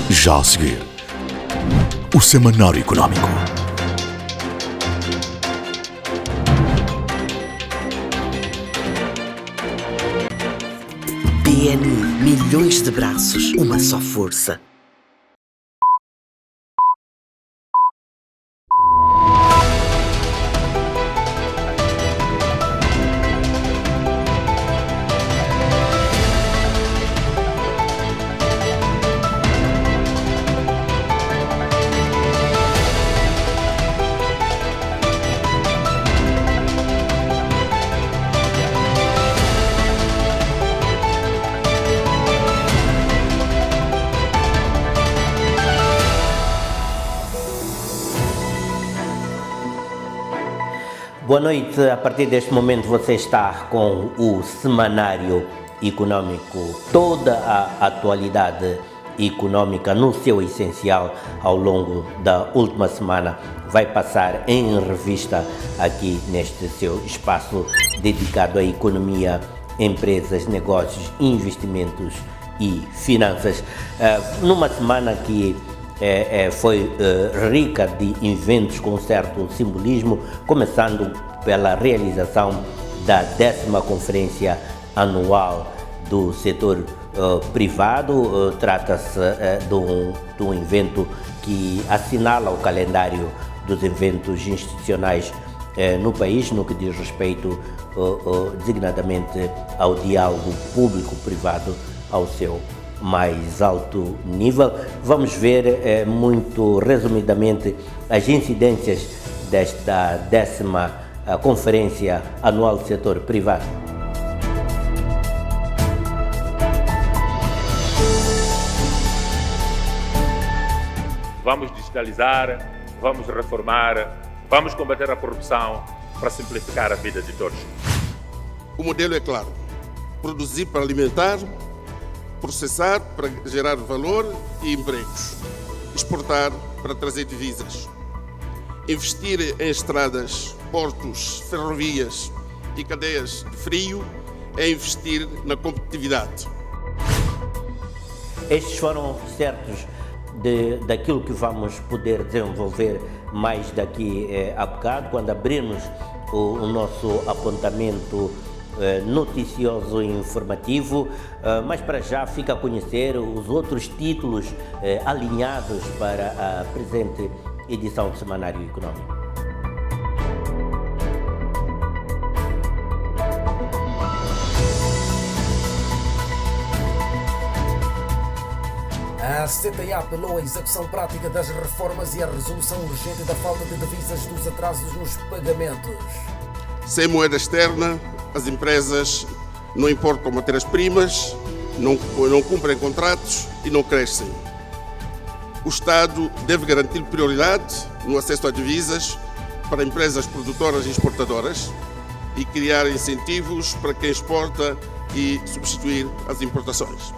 Já a seguir, o Semanário Económico. BNI, milhões de braços, uma só força. Boa noite, a partir deste momento você está com o Semanário Económico, toda a atualidade económica no seu essencial ao longo da última semana vai passar em revista aqui neste seu espaço dedicado à economia, empresas, negócios, investimentos e finanças. Numa semana que foi rica de eventos com certo simbolismo, começando pela realização da 10ª Conferência Anual do Setor Privado. Trata-se de um evento que assinala o calendário dos eventos institucionais no país, no que diz respeito designadamente ao diálogo público-privado ao seu mais alto nível. Vamos ver muito resumidamente as incidências desta 10ª Conferência Anual do Setor Privado. Vamos digitalizar, vamos reformar, vamos combater a corrupção para simplificar a vida de todos. O modelo é claro: produzir para alimentar, processar para gerar valor e empregos, exportar para trazer divisas. Investir em estradas, portos, ferrovias e cadeias de frio é investir na competitividade. Estes foram certos daquilo que vamos poder desenvolver mais daqui a bocado, quando abrirmos o nosso apontamento noticioso e informativo, mas para já fica a conhecer os outros títulos alinhados para a presente edição do Semanário Económico. A CTA apelou à execução prática das reformas e à resolução urgente da falta de divisas dos atrasos nos pagamentos. Sem moeda externa, as empresas não importam matérias-primas, não cumprem contratos e não crescem. O Estado deve garantir prioridade no acesso a divisas para empresas produtoras e exportadoras e criar incentivos para quem exporta e substituir as importações.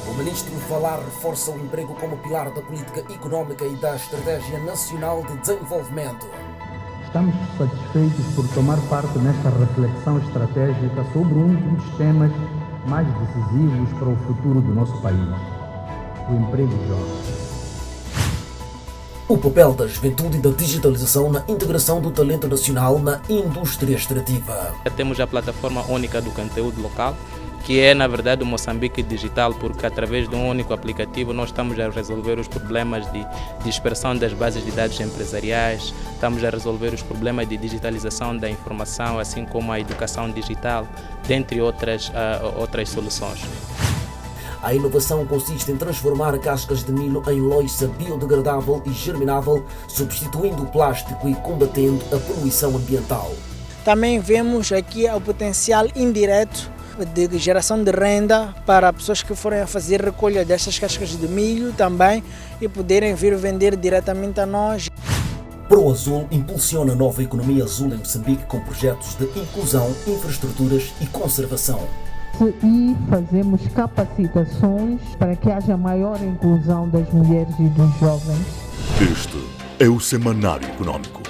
O ministro Valar reforça o emprego como pilar da política económica e da Estratégia Nacional de Desenvolvimento. Estamos satisfeitos por tomar parte nesta reflexão estratégica sobre um dos temas mais decisivos para o futuro do nosso país, o emprego jovem. O papel da juventude e da digitalização na integração do talento nacional na indústria extrativa. Temos a plataforma única do conteúdo local, que é, na verdade, o Moçambique Digital, porque através de um único aplicativo nós estamos a resolver os problemas de dispersão das bases de dados empresariais, estamos a resolver os problemas de digitalização da informação, assim como a educação digital, dentre outras soluções. A inovação consiste em transformar cascas de milho em loiça biodegradável e germinável, substituindo o plástico e combatendo a poluição ambiental. Também vemos aqui o potencial indireto de geração de renda para pessoas que forem a fazer recolha destas cascas de milho também e poderem vir vender diretamente a nós. ProAzul impulsiona a nova economia azul em Moçambique com projetos de inclusão, infraestruturas e conservação. E fazemos capacitações para que haja maior inclusão das mulheres e dos jovens. Este é o Semanário Económico.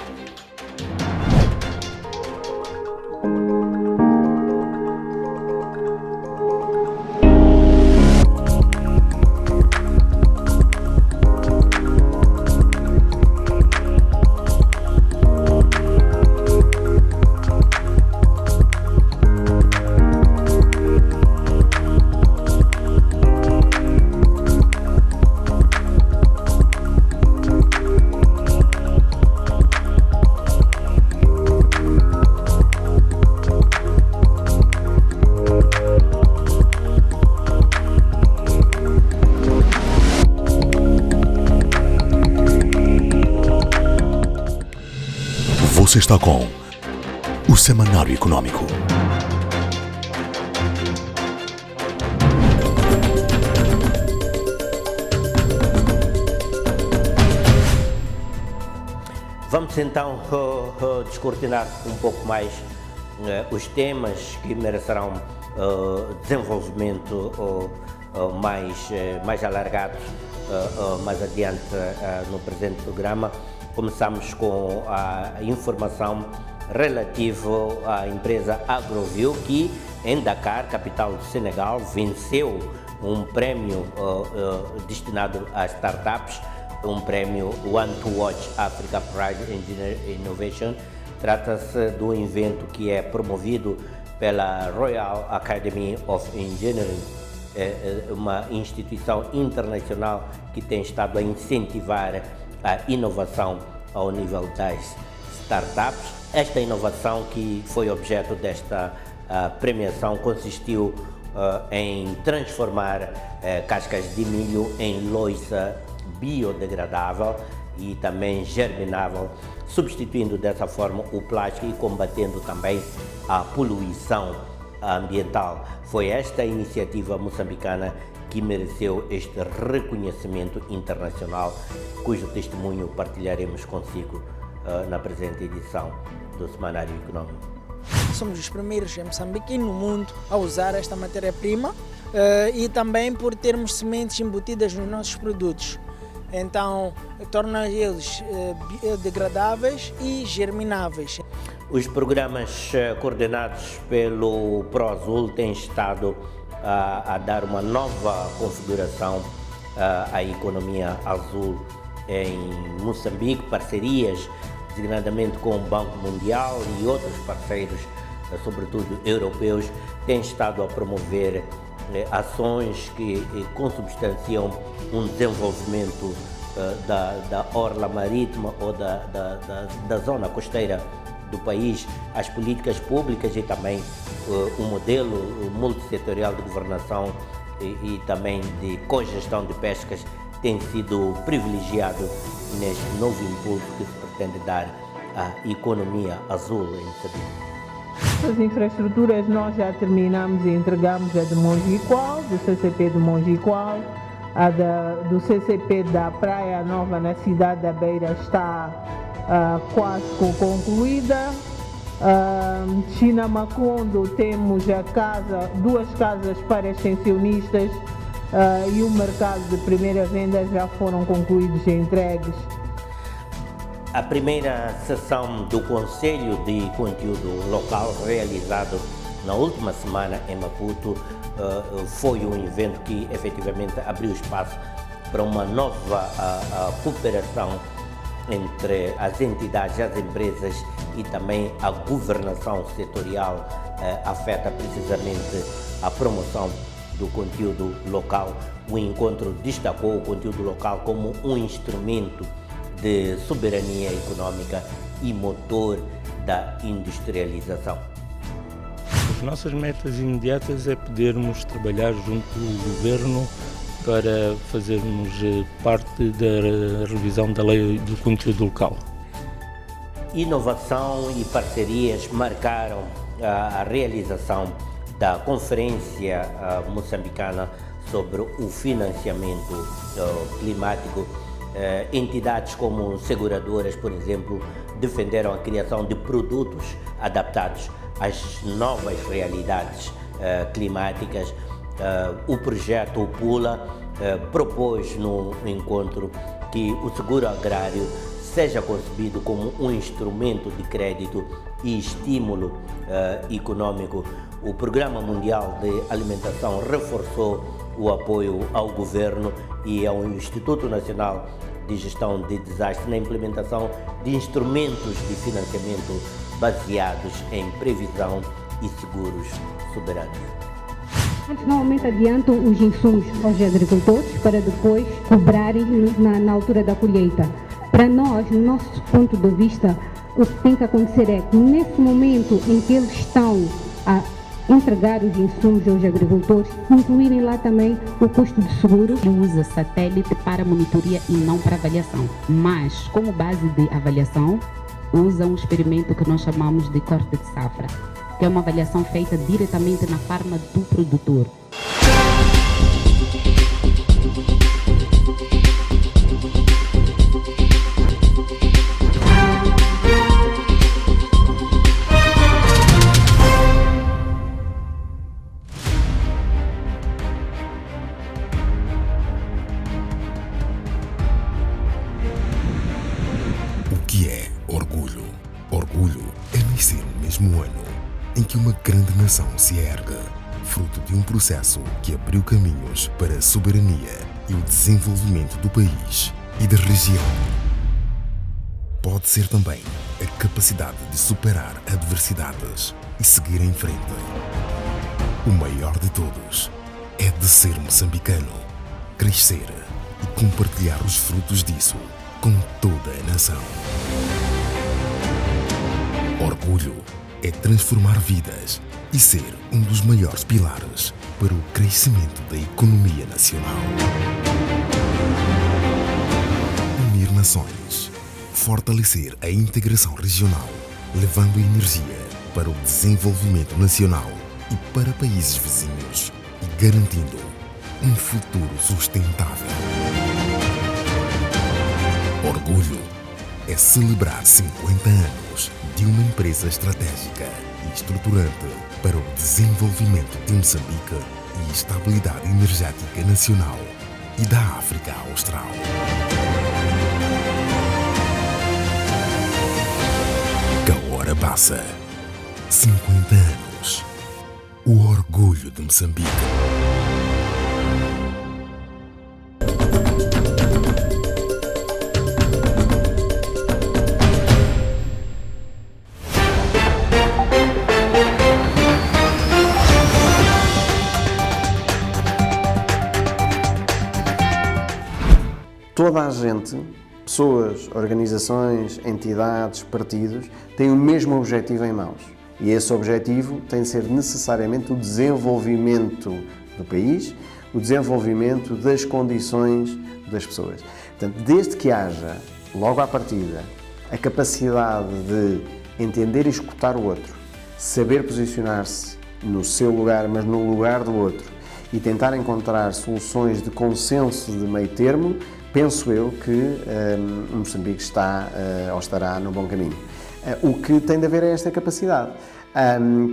Você está com o Semanário Econômico. Vamos então descortinar um pouco mais os temas que merecerão desenvolvimento mais alargados mais adiante no presente programa. Começamos com a informação relativa à empresa Agroville, que em Dakar, capital do Senegal, venceu um prémio destinado a startups, um prémio One to Watch Africa Pride Engineer Innovation. Trata-se de um evento que é promovido pela Royal Academy of Engineering, uma instituição internacional que tem estado a incentivar a inovação ao nível das startups. Esta inovação que foi objeto desta premiação consistiu em transformar cascas de milho em louça biodegradável e também germinável, substituindo dessa forma o plástico e combatendo também a poluição ambiental. Foi esta iniciativa moçambicana que mereceu este reconhecimento internacional, cujo testemunho partilharemos consigo na presente edição do Semanário Econômico. Somos os primeiros em Moçambique e no mundo a usar esta matéria-prima e também por termos sementes embutidas nos nossos produtos. Então, torna eles biodegradáveis e germináveis. Os programas coordenados pelo ProAzul têm estado a dar uma nova configuração à economia azul em Moçambique, parcerias designadamente com o Banco Mundial e outros parceiros, sobretudo europeus, têm estado a promover ações que consubstanciam um desenvolvimento da orla marítima ou da zona costeira do país. As políticas públicas e também o modelo multissetorial de governação e também de cogestão de pescas tem sido privilegiado neste novo impulso que se pretende dar à economia azul em Moçambique. As infraestruturas nós já terminamos e entregamos a de Mongiqual, do CCP de Mongiqual, do CCP da Praia Nova na cidade da Beira está quase concluída. Chinamacondo temos duas casas para extensionistas e o mercado de primeira venda já foram concluídos e entregues. A primeira sessão do Conselho de Conteúdo Local, realizado na última semana em Maputo, foi um evento que efetivamente abriu espaço para uma nova cooperação entre as entidades, as empresas e também a governação setorial, afeta precisamente a promoção do conteúdo local. O encontro destacou o conteúdo local como um instrumento de soberania econômica e motor da industrialização. As nossas metas imediatas é podermos trabalhar junto do Governo para fazermos parte da revisão da lei do conteúdo local. Inovação e parcerias marcaram a realização da Conferência Moçambicana sobre o Financiamento Climático. Entidades como seguradoras, por exemplo, defenderam a criação de produtos adaptados às novas realidades climáticas. O projeto Pula propôs no encontro que o seguro agrário seja concebido como um instrumento de crédito e estímulo econômico. O Programa Mundial de Alimentação reforçou o apoio ao governo e ao Instituto Nacional de Gestão de Desastres na implementação de instrumentos de financiamento baseados em previsão e seguros soberanos. Normalmente adiantam os insumos aos agricultores para depois cobrarem na altura da colheita. Para nós, no nosso ponto de vista, o que tem que acontecer é que nesse momento em que eles estão a entregar os insumos aos agricultores, incluírem lá também o custo de seguro. Usa satélite para monitoria e não para avaliação, mas como base de avaliação usa um experimento que nós chamamos de corte de safra, que é uma avaliação feita diretamente na farma do produtor. O que é orgulho? Orgulho é nascer no mesmo ano em que uma grande nação se ergue, fruto de um processo que abriu caminhos para a soberania e o desenvolvimento do país e da região. Pode ser também a capacidade de superar adversidades e seguir em frente. O maior de todos é de ser moçambicano, crescer e compartilhar os frutos disso com toda a nação. Orgulho é transformar vidas e ser um dos maiores pilares para o crescimento da economia nacional. Unir nações, fortalecer a integração regional, levando energia para o desenvolvimento nacional e para países vizinhos e garantindo um futuro sustentável. Orgulho é celebrar 50 anos de uma empresa estratégica e estruturante para o desenvolvimento de Moçambique e estabilidade energética nacional e da África Austral. Kahora Bassa, 50 anos. O orgulho de Moçambique. Toda a gente, pessoas, organizações, entidades, partidos, têm o mesmo objetivo em mãos. E esse objetivo tem de ser necessariamente o desenvolvimento do país, o desenvolvimento das condições das pessoas. Portanto, desde que haja, logo à partida, a capacidade de entender e escutar o outro, saber posicionar-se no seu lugar, mas no lugar do outro, e tentar encontrar soluções de consenso de meio termo, penso eu que Moçambique está ou estará no bom caminho. O que tem de haver é esta capacidade.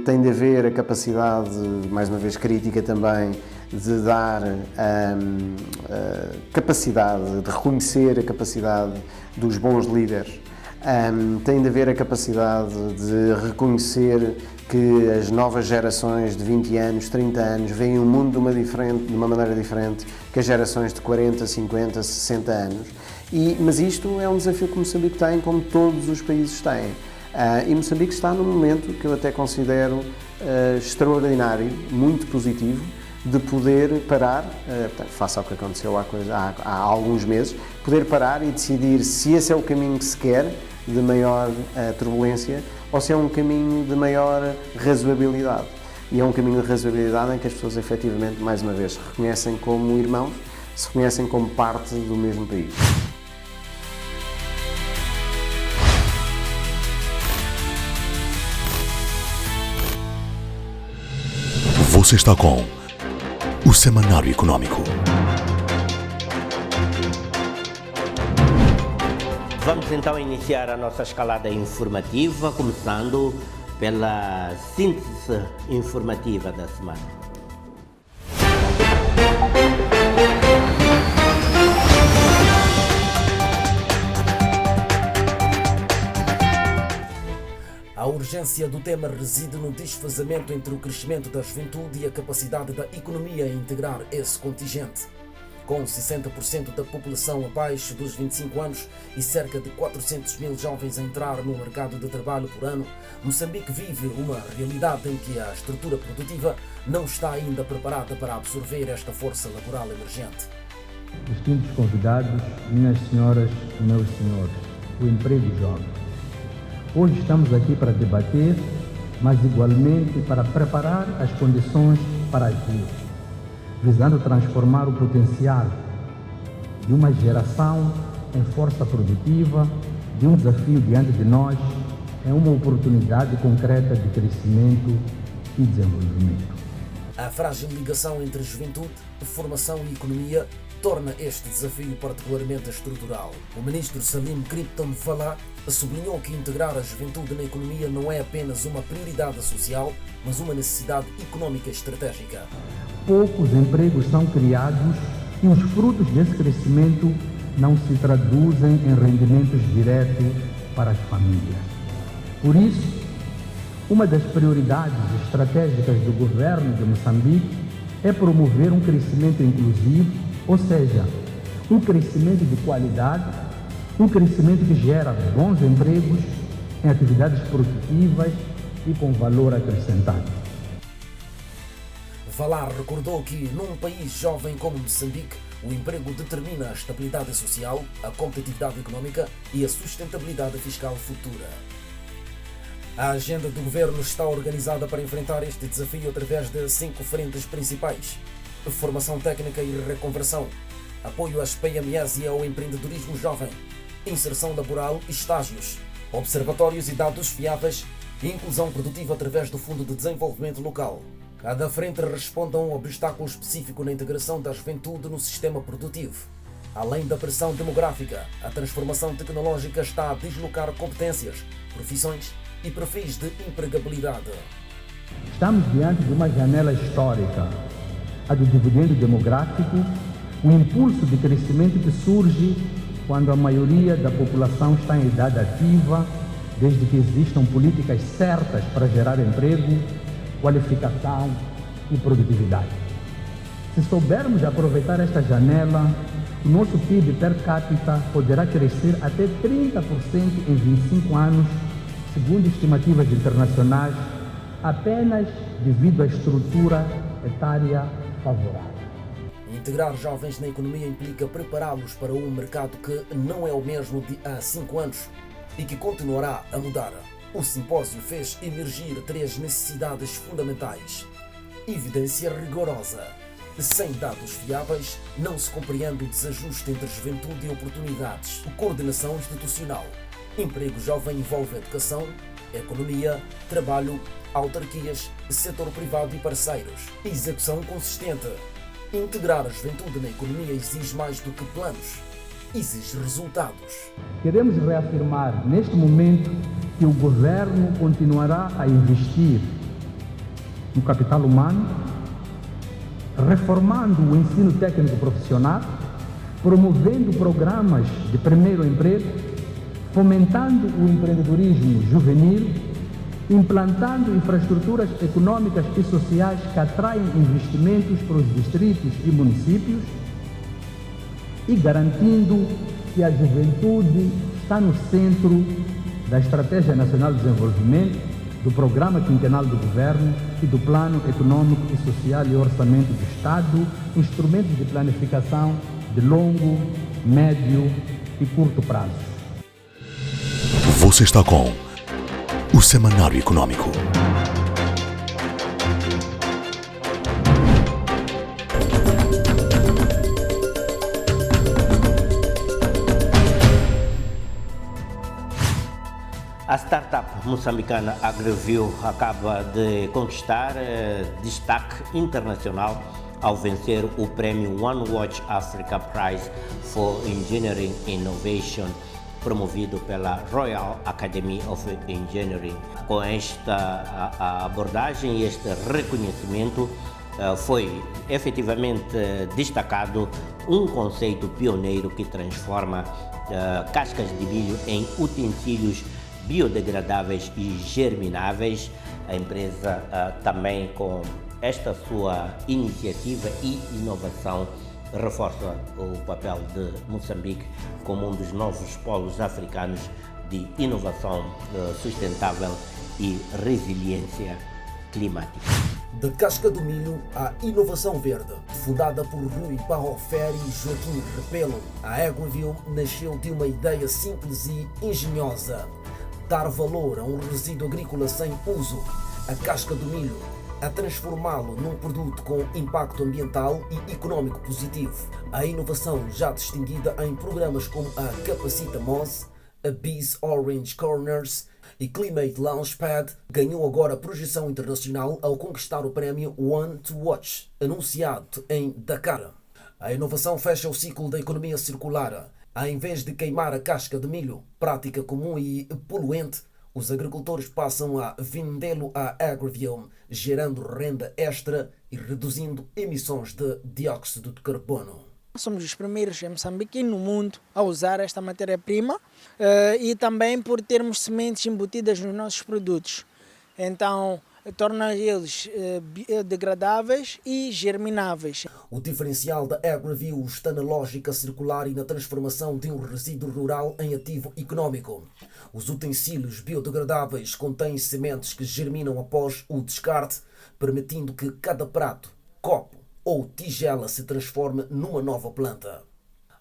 Tem de haver a capacidade, mais uma vez crítica também, de dar capacidade, de reconhecer a capacidade dos bons líderes. Tem de haver a capacidade de reconhecer que as novas gerações de 20 anos, 30 anos, veem o mundo de uma maneira diferente que as gerações de 40, 50, 60 anos. Mas isto é um desafio que Moçambique tem, como todos os países têm. E Moçambique está num momento que eu até considero extraordinário, muito positivo, de poder parar, face ao que aconteceu há alguns meses, poder parar e decidir se esse é o caminho que se quer, de maior turbulência, ou se é um caminho de maior razoabilidade. E é um caminho de razoabilidade em que as pessoas efetivamente, mais uma vez, se reconhecem como irmãos, se reconhecem como parte do mesmo país. Você está com o Semanário Econômico. Vamos então iniciar a nossa escalada informativa, começando pela síntese informativa da semana. A urgência do tema reside no desfazamento entre o crescimento da juventude e a capacidade da economia em integrar esse contingente. Com 60% da população abaixo dos 25 anos e cerca de 400 mil jovens a entrar no mercado de trabalho por ano, Moçambique vive uma realidade em que a estrutura produtiva não está ainda preparada para absorver esta força laboral emergente. Distintos convidados, minhas senhoras e meus senhores, o emprego jovem. Hoje estamos aqui para debater, mas igualmente para preparar as condições para agir, visando transformar o potencial de uma geração em força produtiva de um desafio diante de nós é uma oportunidade concreta de crescimento e desenvolvimento. A frágil ligação entre juventude, formação e economia torna este desafio particularmente estrutural. O ministro Salim Krypton Falah sublinhou que integrar a juventude na economia não é apenas uma prioridade social, mas uma necessidade econômica estratégica. Poucos empregos são criados e os frutos desse crescimento não se traduzem em rendimentos diretos para as famílias. Por isso, uma das prioridades estratégicas do governo de Moçambique é promover um crescimento inclusivo, ou seja, um crescimento de qualidade, um crescimento que gera bons empregos em atividades produtivas e com valor acrescentado. Falah recordou que, num país jovem como Moçambique, o emprego determina a estabilidade social, a competitividade econômica e a sustentabilidade fiscal futura. A agenda do governo está organizada para enfrentar este desafio através de 5 frentes principais: formação técnica e reconversão, apoio às PMEs e ao empreendedorismo jovem, inserção laboral e estágios, observatórios e dados fiáveis e inclusão produtiva através do Fundo de Desenvolvimento Local. Cada frente responde a um obstáculo específico na integração da juventude no sistema produtivo. Além da pressão demográfica, a transformação tecnológica está a deslocar competências, profissões e perfis de empregabilidade. Estamos diante de uma janela histórica, a do dividendo demográfico, o impulso de crescimento que surge quando a maioria da população está em idade ativa, desde que existam políticas certas para gerar emprego, qualificação e produtividade. Se soubermos aproveitar esta janela, o nosso PIB per capita poderá crescer até 30% em 25 anos, segundo estimativas internacionais, apenas devido à estrutura etária favorável. Integrar jovens na economia implica prepará-los para um mercado que não é o mesmo de há 5 anos e que continuará a mudar. O simpósio fez emergir 3 necessidades fundamentais. Evidência rigorosa. Sem dados fiáveis, não se compreende o desajuste entre juventude e oportunidades. Coordenação institucional. Emprego jovem envolve educação, economia, trabalho, autarquias, setor privado e parceiros. Execução consistente. Integrar a juventude na economia exige mais do que planos. Exige resultados. Queremos reafirmar neste momento que o governo continuará a investir no capital humano, reformando o ensino técnico profissional, promovendo programas de primeiro emprego, fomentando o empreendedorismo juvenil, implantando infraestruturas econômicas e sociais que atraem investimentos para os distritos e municípios e garantindo que a juventude está no centro da Estratégia Nacional de Desenvolvimento, do Programa Quinquenal do Governo e do Plano Econômico e Social e Orçamento do Estado, instrumentos de planificação de longo, médio e curto prazo. Você está com o Semanário Econômico. A startup moçambicana AgriView acaba de conquistar destaque internacional ao vencer o prémio One Watch Africa Prize for Engineering Innovation, promovido pela Royal Academy of Engineering. Com esta abordagem e este reconhecimento, foi efetivamente destacado um conceito pioneiro que transforma cascas de milho em utensílios biodegradáveis e germináveis. A empresa também, com esta sua iniciativa e inovação, reforça o papel de Moçambique como um dos novos polos africanos de inovação sustentável e resiliência climática. Da casca do milho à inovação verde, fundada por Rui Barrofer e Joaquim Repelo, a AgriView nasceu de uma ideia simples e engenhosa: dar valor a um resíduo agrícola sem uso, a casca do milho, a transformá-lo num produto com impacto ambiental e econômico positivo. A inovação, já distinguida em programas como a Capacita MOS, a Bees Orange Corners e Climate Launchpad ganhou agora projeção internacional ao conquistar o prémio One to Watch, anunciado em Dakar. A inovação fecha o ciclo da economia circular. Em vez de queimar a casca de milho, prática comum e poluente, os agricultores passam a vendê-lo à AgriView, gerando renda extra e reduzindo emissões de dióxido de carbono. Somos os primeiros em Moçambique e no mundo a usar esta matéria-prima e também por termos sementes embutidas nos nossos produtos. Então, torna eles biodegradáveis e germináveis. O diferencial da AgriView está na lógica circular e na transformação de um resíduo rural em ativo econômico. Os utensílios biodegradáveis contêm sementes que germinam após o descarte, permitindo que cada prato, copo ou tigela se transforme numa nova planta.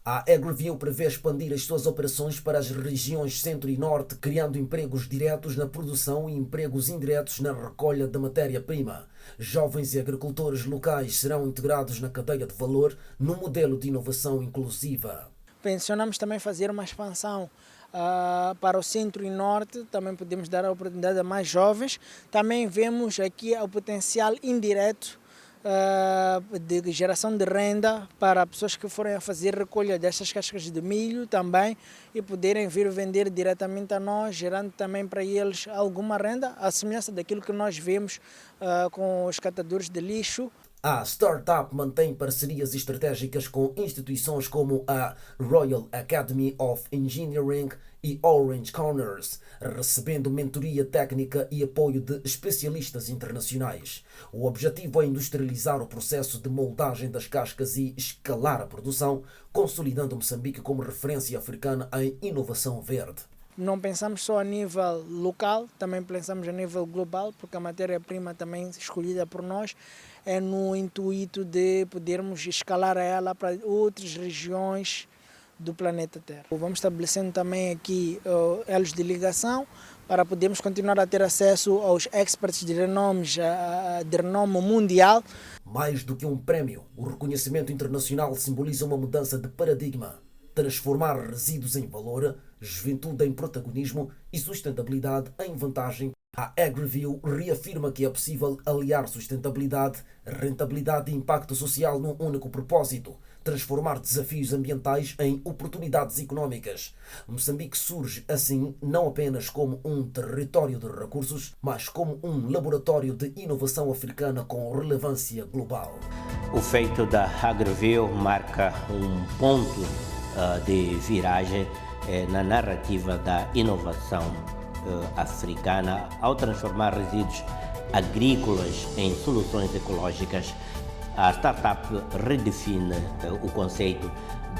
A AgriView prevê expandir as suas operações para as regiões centro e norte, criando empregos diretos na produção e empregos indiretos na recolha da matéria-prima. Jovens e agricultores locais serão integrados na cadeia de valor no modelo de inovação inclusiva. Pensamos também fazer uma expansão para o centro e norte, também podemos dar a oportunidade a mais jovens. Também vemos aqui o potencial indireto de geração de renda para pessoas que forem a fazer recolha dessas cascas de milho também e poderem vir vender diretamente a nós, gerando também para eles alguma renda, à semelhança daquilo que nós vemos com os catadores de lixo. A startup mantém parcerias estratégicas com instituições como a Royal Academy of Engineering e Orange Corners, recebendo mentoria técnica e apoio de especialistas internacionais. O objetivo é industrializar o processo de moldagem das cascas e escalar a produção, consolidando Moçambique como referência africana em inovação verde. Não pensamos só a nível local, também pensamos a nível global, porque a matéria-prima também escolhida por nós é no intuito de podermos escalar ela para outras regiões do planeta Terra. Vamos estabelecendo também aqui elos de ligação para podermos continuar a ter acesso aos experts de renome mundial. Mais do que um prémio, o reconhecimento internacional simboliza uma mudança de paradigma. Transformar resíduos em valor, juventude em protagonismo e sustentabilidade em vantagem. A AgriView reafirma que é possível aliar sustentabilidade, rentabilidade e impacto social num único propósito: transformar desafios ambientais em oportunidades económicas. Moçambique surge assim não apenas como um território de recursos, mas como um laboratório de inovação africana com relevância global. O feito da AgriView marca um ponto de viragem na narrativa da inovação africana ao transformar resíduos agrícolas em soluções ecológicas. A startup redefine o conceito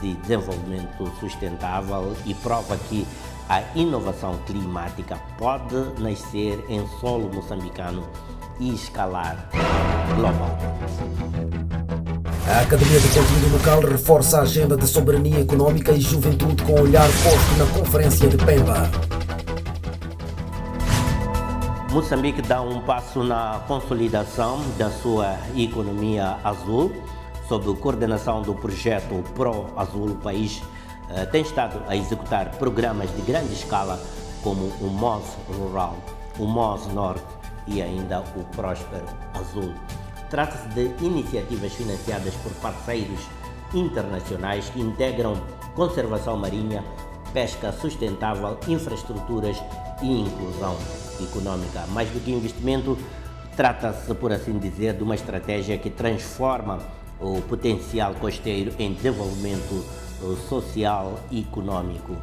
de desenvolvimento sustentável e prova que a inovação climática pode nascer em solo moçambicano e escalar globalmente. A Academia de Conteúdo Local reforça a agenda de soberania econômica e juventude com olhar posto na Conferência de Pemba. Moçambique dá um passo na consolidação da sua economia azul. Sob a coordenação do projeto Pro Azul, o país tem estado a executar programas de grande escala como o MOS Rural, o MOS Norte e ainda o Próspero Azul. Trata-se de iniciativas financiadas por parceiros internacionais que integram conservação marinha, pesca sustentável, infraestruturas e inclusão econômica. Mais do que investimento, trata-se, por assim dizer, de uma estratégia que transforma o potencial costeiro em desenvolvimento social e econômico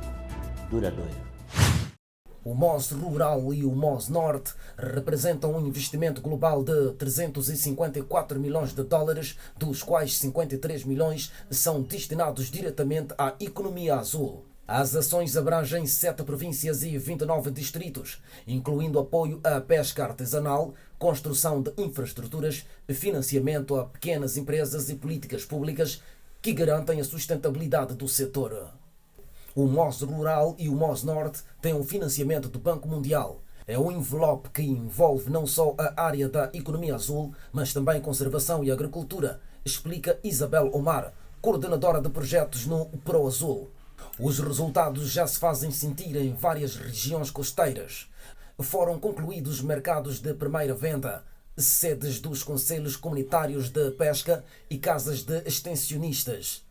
duradouro. O MOS Rural e o MOS Norte representam um investimento global de 354 milhões de dólares, dos quais 53 milhões são destinados diretamente à economia azul. As ações abrangem 7 províncias e 29 distritos, incluindo apoio à pesca artesanal, construção de infraestruturas, financiamento a pequenas empresas e políticas públicas que garantem a sustentabilidade do setor. O MOS Rural e o MOS Norte têm um financiamento do Banco Mundial. É um envelope que envolve não só a área da economia azul, mas também conservação e agricultura, explica Isabel Omar, coordenadora de projetos no Pro Azul. Os resultados já se fazem sentir em várias regiões costeiras. Foram concluídos mercados de primeira venda, sedes dos conselhos comunitários de pesca e casas de extensionistas.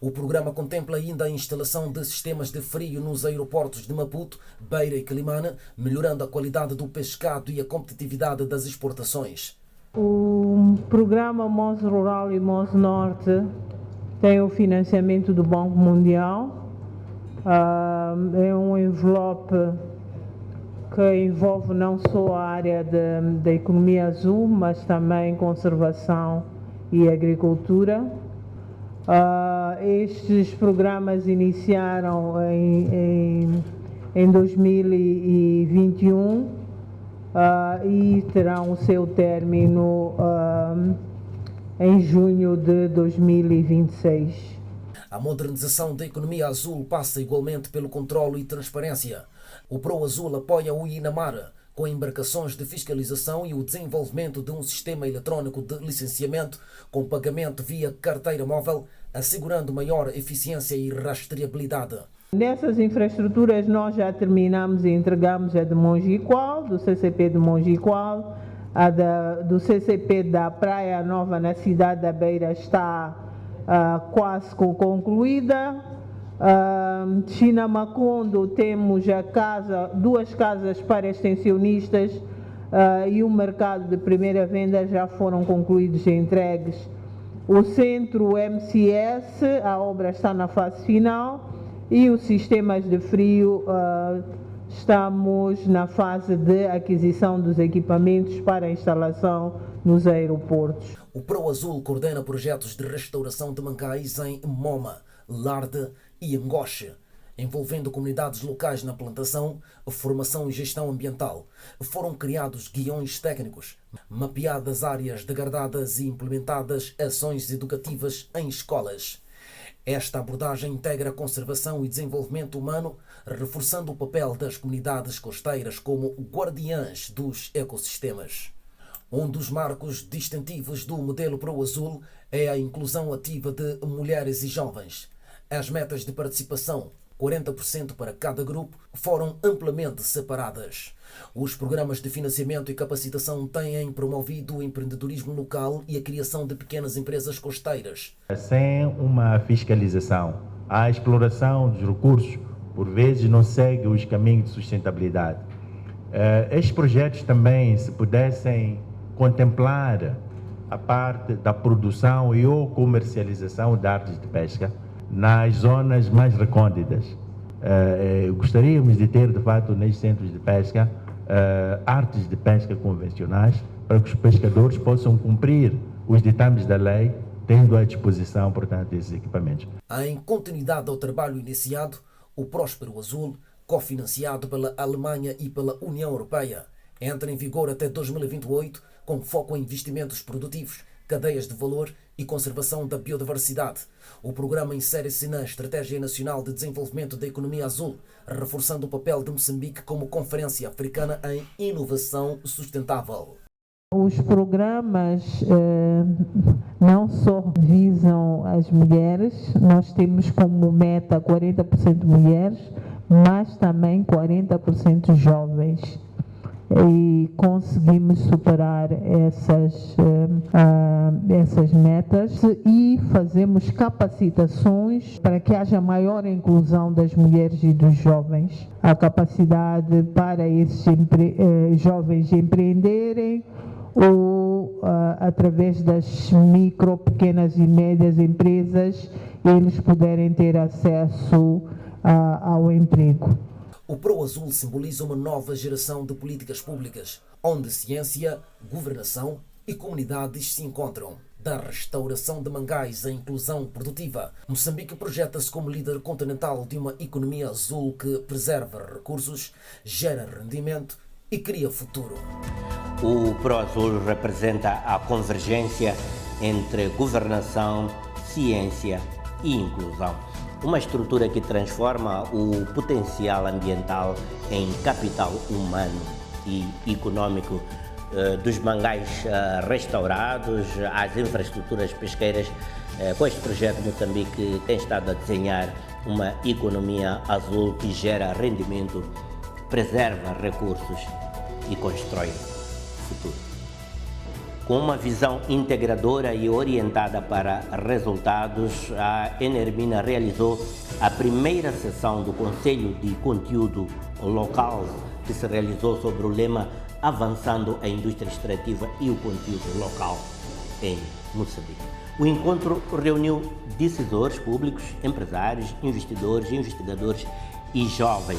O programa contempla ainda a instalação de sistemas de frio nos aeroportos de Maputo, Beira e Quelimane, melhorando a qualidade do pescado e a competitividade das exportações. O programa MOS Rural e MOS Norte tem o financiamento do Banco Mundial. É um envelope que envolve não só a área da economia azul, mas também conservação e agricultura. Estes programas iniciaram em 2021 e terão o seu término em junho de 2026. A modernização da economia azul passa igualmente pelo controle e transparência. O ProAzul apoia o INAMAR com embarcações de fiscalização e o desenvolvimento de um sistema eletrónico de licenciamento com pagamento via carteira móvel, assegurando maior eficiência e rastreabilidade. Nessas infraestruturas nós já terminamos e entregamos a de Mongiqual, do CCP de Mongiqual, do CCP da Praia Nova na cidade da Beira está quase concluída. Chinamacondo temos duas casas para extensionistas e o mercado de primeira venda já foram concluídos e entregues. O centro MCS, a obra está na fase final e os sistemas de frio estamos na fase de aquisição dos equipamentos para a instalação nos aeroportos. O ProAzul coordena projetos de restauração de mangais em Moma, Larde e Angoche, envolvendo comunidades locais na plantação, formação e gestão ambiental. Foram criados guiões técnicos, mapeadas áreas degradadas e implementadas ações educativas em escolas. Esta abordagem integra conservação e desenvolvimento humano, reforçando o papel das comunidades costeiras como guardiãs dos ecossistemas. Um dos marcos distintivos do modelo ProAzul é a inclusão ativa de mulheres e jovens. As metas de participação, 40% para cada grupo, foram amplamente separadas. Os programas de financiamento e capacitação têm promovido o empreendedorismo local e a criação de pequenas empresas costeiras. Sem uma fiscalização, a exploração dos recursos, por vezes, não segue os caminhos de sustentabilidade. Estes projetos também, se pudessem contemplar a parte da produção e ou comercialização de artes de pesca nas zonas mais recônditas. Gostaríamos de ter, de fato, nestes centros de pesca, artes de pesca convencionais para que os pescadores possam cumprir os ditames da lei, tendo à disposição, portanto, esses equipamentos. Em continuidade ao trabalho iniciado, o Próspero Azul, cofinanciado pela Alemanha e pela União Europeia, entra em vigor até 2028, com foco em investimentos produtivos, cadeias de valor e conservação da biodiversidade. O programa insere-se na Estratégia Nacional de Desenvolvimento da Economia Azul, reforçando o papel de Moçambique como Conferência Africana em Inovação Sustentável. Os programas não só visam as mulheres, nós temos como meta 40% mulheres, mas também 40% jovens. E conseguimos superar essas metas e fazemos capacitações para que haja maior inclusão das mulheres e dos jovens. A capacidade para esses jovens empreenderem ou através das micro, pequenas e médias empresas eles puderem ter acesso ao emprego. O ProAzul simboliza uma nova geração de políticas públicas, onde ciência, governação e comunidades se encontram. Da restauração de mangais à inclusão produtiva, Moçambique projeta-se como líder continental de uma economia azul que preserva recursos, gera rendimento e cria futuro. O ProAzul representa a convergência entre governação, ciência e inclusão. Uma estrutura que transforma o potencial ambiental em capital humano e econômico, dos mangais restaurados às infraestruturas pesqueiras. Com este projeto, Moçambique tem estado a desenhar uma economia azul que gera rendimento, preserva recursos e constrói futuro. Com uma visão integradora e orientada para resultados, a Enermina realizou a primeira sessão do Conselho de Conteúdo Local, que se realizou sobre o lema Avançando a Indústria Extrativa e o Conteúdo Local em Moçambique. O encontro reuniu decisores públicos, empresários, investidores, investigadores e jovens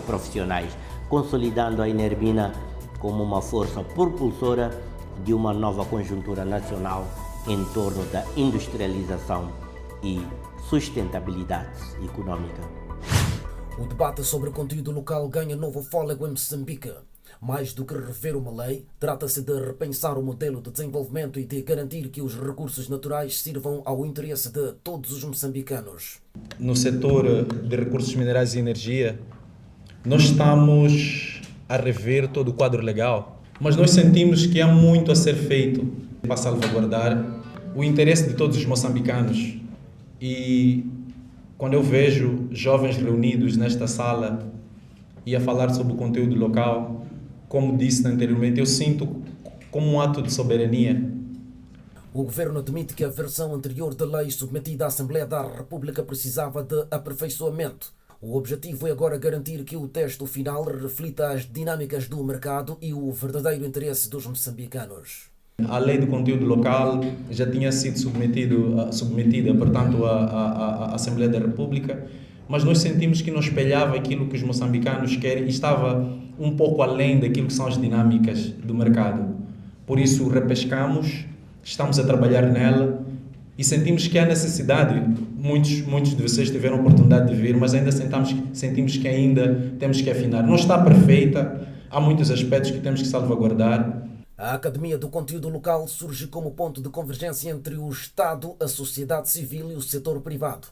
profissionais, consolidando a Enermina como uma força propulsora de uma nova conjuntura nacional em torno da industrialização e sustentabilidade econômica. O debate sobre conteúdo local ganha novo fôlego em Moçambique. Mais do que rever uma lei, trata-se de repensar o modelo de desenvolvimento e de garantir que os recursos naturais sirvam ao interesse de todos os moçambicanos. No setor de recursos minerais e energia, nós estamos a rever todo o quadro legal, mas nós sentimos que há muito a ser feito para salvaguardar o interesse de todos os moçambicanos. E quando eu vejo jovens reunidos nesta sala e a falar sobre o conteúdo local, como disse anteriormente, eu sinto como um ato de soberania. O governo admite que a versão anterior da lei submetida à Assembleia da República precisava de aperfeiçoamento. O objetivo é agora garantir que o texto final reflita as dinâmicas do mercado e o verdadeiro interesse dos moçambicanos. A lei do conteúdo local já tinha sido submetida, portanto, à Assembleia da República, mas nós sentimos que não espelhava aquilo que os moçambicanos querem e estava um pouco além daquilo que são as dinâmicas do mercado. Por isso, repescamos, estamos a trabalhar nela e sentimos que há necessidade. Muitos de vocês tiveram a oportunidade de vir, mas ainda sentimos que ainda temos que afinar. Não está perfeita, há muitos aspectos que temos que salvaguardar. A Academia do Conteúdo Local surge como ponto de convergência entre o Estado, a sociedade civil e o setor privado.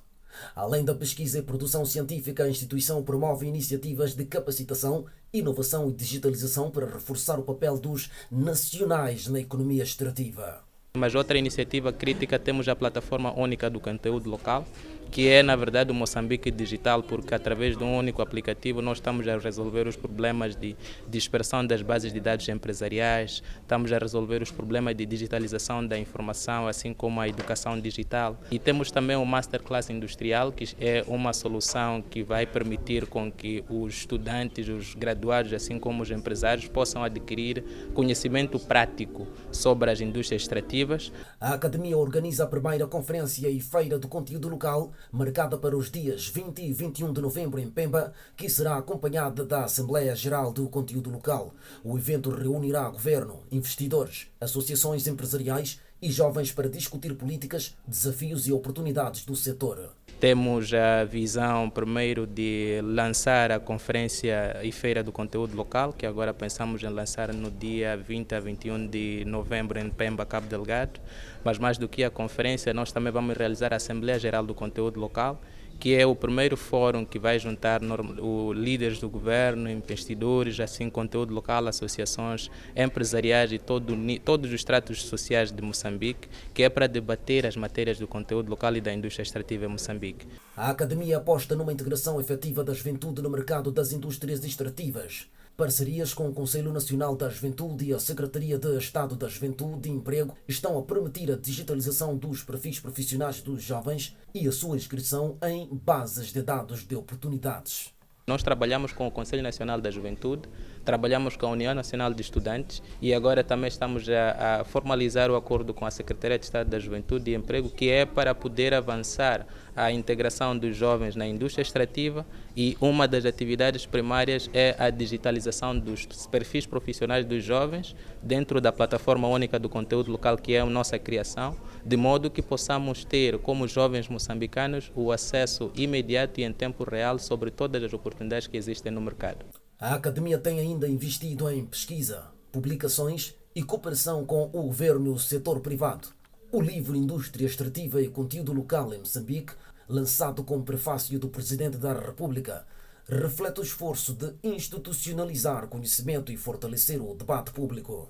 Além da pesquisa e produção científica, a instituição promove iniciativas de capacitação, inovação e digitalização para reforçar o papel dos nacionais na economia extrativa. Mas outra iniciativa crítica, temos a Plataforma Única do Conteúdo Local, que é, na verdade, o Moçambique Digital, porque através de um único aplicativo nós estamos a resolver os problemas de dispersão das bases de dados empresariais, estamos a resolver os problemas de digitalização da informação, assim como a educação digital. E temos também o Masterclass Industrial, que é uma solução que vai permitir com que os estudantes, os graduados, assim como os empresários, possam adquirir conhecimento prático sobre as indústrias extrativas. A Academia organiza a primeira conferência e feira do conteúdo local, marcada para os dias 20 e 21 de novembro em Pemba, que será acompanhada da Assembleia Geral do Conteúdo Local. O evento reunirá governo, investidores, associações empresariais e jovens para discutir políticas, desafios e oportunidades do setor. Temos a visão, primeiro, de lançar a conferência e feira do conteúdo local, que agora pensamos em lançar no dia 20 a 21 de novembro em Pemba, Cabo Delgado. Mas mais do que a conferência, nós também vamos realizar a Assembleia Geral do Conteúdo Local, que é o primeiro fórum que vai juntar os líderes do governo, investidores, assim, conteúdo local, associações empresariais e todos os estratos sociais de Moçambique, que é para debater as matérias do conteúdo local e da indústria extrativa em Moçambique. A Academia aposta numa integração efetiva da juventude no mercado das indústrias extrativas. Parcerias com o Conselho Nacional da Juventude e a Secretaria de Estado da Juventude e Emprego estão a permitir a digitalização dos perfis profissionais dos jovens e a sua inscrição em bases de dados de oportunidades. Nós trabalhamos com o Conselho Nacional da Juventude, trabalhamos com a União Nacional de Estudantes e agora também estamos a formalizar o acordo com a Secretaria de Estado da Juventude e Emprego, que é para poder avançar a integração dos jovens na indústria extrativa, e uma das atividades primárias é a digitalização dos perfis profissionais dos jovens dentro da Plataforma Única do Conteúdo Local, que é a nossa criação, de modo que possamos ter, como jovens moçambicanos, o acesso imediato e em tempo real sobre todas as oportunidades que existem no mercado. A Academia tem ainda investido em pesquisa, publicações e cooperação com o governo e o setor privado. O livro Indústria Extrativa e Conteúdo Local em Moçambique, lançado com o prefácio do Presidente da República, reflete o esforço de institucionalizar conhecimento e fortalecer o debate público.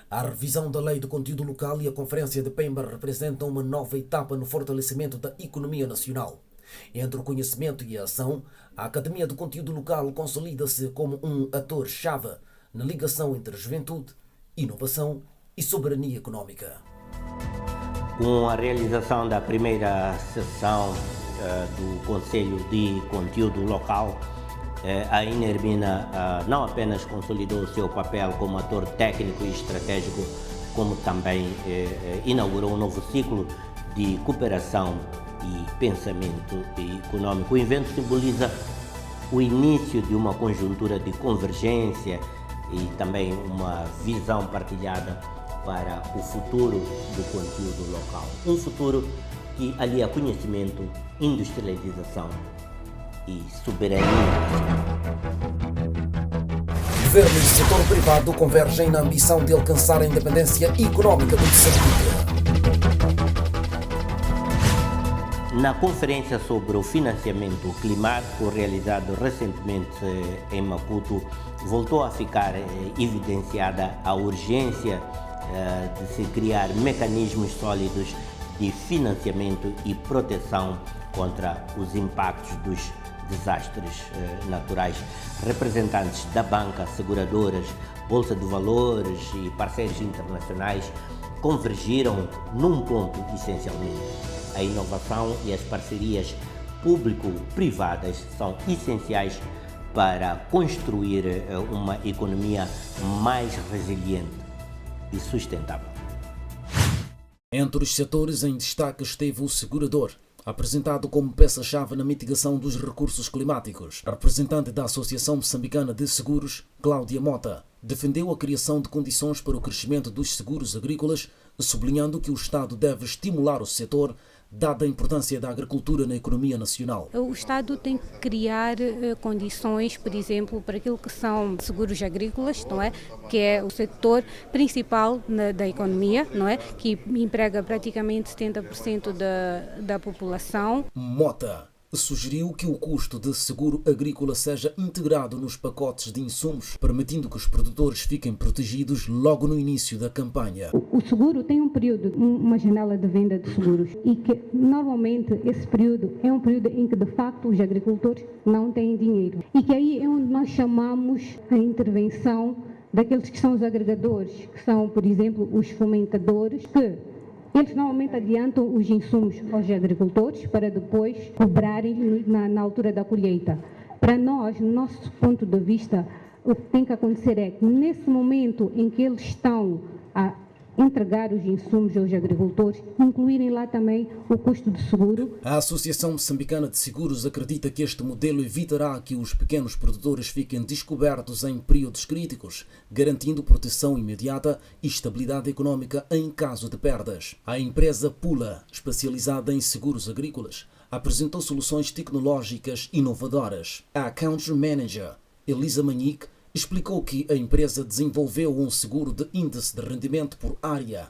A revisão da Lei do Conteúdo Local e a Conferência de Pemba representam uma nova etapa no fortalecimento da economia nacional. Entre o conhecimento e a ação, a Academia do Conteúdo Local consolida-se como um ator-chave na ligação entre juventude, inovação e soberania econômica. Com a realização da primeira sessão do Conselho de Conteúdo Local, a Inerbina não apenas consolidou o seu papel como ator técnico e estratégico, como também inaugurou um novo ciclo de cooperação e pensamento econômico. O evento simboliza o início de uma conjuntura de convergência e também uma visão partilhada para o futuro do conteúdo local. Um futuro que alia conhecimento, industrialização e soberania. Governo e setor privado convergem na ambição de alcançar a independência econômica do Moçambique. Na conferência sobre o financiamento climático realizado recentemente em Maputo, voltou a ficar evidenciada a urgência de se criar mecanismos sólidos de financiamento e proteção contra os impactos dos desastres naturais. Representantes da banca, seguradoras, bolsa de valores e parceiros internacionais convergiram num ponto essencialmente. A inovação e as parcerias público-privadas são essenciais para construir uma economia mais resiliente e sustentável. Entre os setores em destaque esteve o segurador, apresentado como peça-chave na mitigação dos recursos climáticos. A representante da Associação Moçambicana de Seguros, Cláudia Mota, defendeu a criação de condições para o crescimento dos seguros agrícolas, sublinhando que o Estado deve estimular o setor, dada a importância da agricultura na economia nacional. O Estado tem que criar condições, por exemplo, para aquilo que são seguros agrícolas, não é? Que é o setor principal da economia, não é? Que emprega praticamente 70% da população. Mota sugeriu que o custo de seguro agrícola seja integrado nos pacotes de insumos, permitindo que os produtores fiquem protegidos logo no início da campanha. O seguro tem um período, uma janela de venda de seguros, e que normalmente esse período é um período em que de facto os agricultores não têm dinheiro. E que aí é onde nós chamamos a intervenção daqueles que são os agregadores, que são, por exemplo, os fomentadores, que eles normalmente adiantam os insumos aos agricultores para depois cobrarem na altura da colheita. Para nós, no nosso ponto de vista, o que tem que acontecer é que nesse momento em que eles estão a entregar os insumos aos agricultores, incluírem lá também o custo de seguro. A Associação Moçambicana de Seguros acredita que este modelo evitará que os pequenos produtores fiquem descobertos em períodos críticos, garantindo proteção imediata e estabilidade econômica em caso de perdas. A empresa Pula, especializada em seguros agrícolas, apresentou soluções tecnológicas inovadoras. A Country Manager, Elisa Manique, explicou que a empresa desenvolveu um seguro de índice de rendimento por área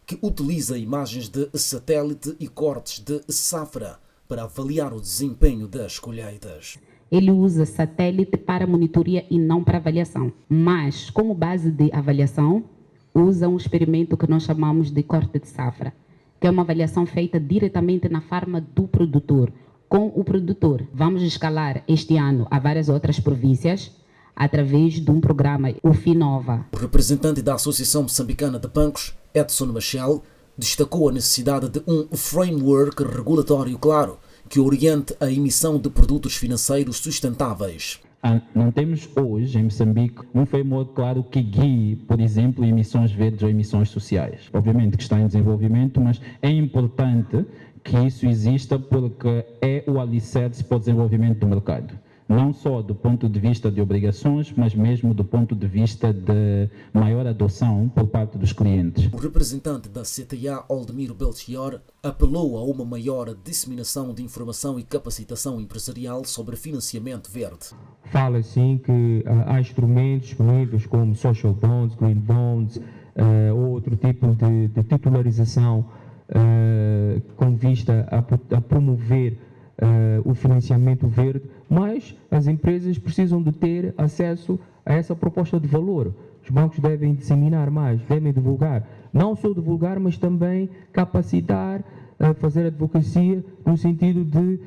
que utiliza imagens de satélite e cortes de safra para avaliar o desempenho das colheitas. Ele usa satélite para monitoria e não para avaliação, mas como base de avaliação usa um experimento que nós chamamos de corte de safra, que é uma avaliação feita diretamente na farma do produtor, com o produtor. Vamos escalar este ano a várias outras províncias, através de um programa, o Finova. O representante da Associação Moçambicana de Bancos, Edson Machel, destacou a necessidade de um framework regulatório claro que oriente a emissão de produtos financeiros sustentáveis. Não temos hoje em Moçambique um framework claro que guie, por exemplo, emissões verdes ou emissões sociais. Obviamente que está em desenvolvimento, mas é importante que isso exista porque é o alicerce para o desenvolvimento do mercado. Não só do ponto de vista de obrigações, mas mesmo do ponto de vista de maior adoção por parte dos clientes. O representante da CTA, Aldemiro Belchior, apelou a uma maior disseminação de informação e capacitação empresarial sobre financiamento verde. Fala assim que há instrumentos disponíveis como social bonds, green bonds, outro tipo de titularização com vista a promover o financiamento verde, mas as empresas precisam de ter acesso a essa proposta de valor. Os bancos devem disseminar mais, devem divulgar. Não só divulgar, mas também capacitar, fazer advocacia no sentido de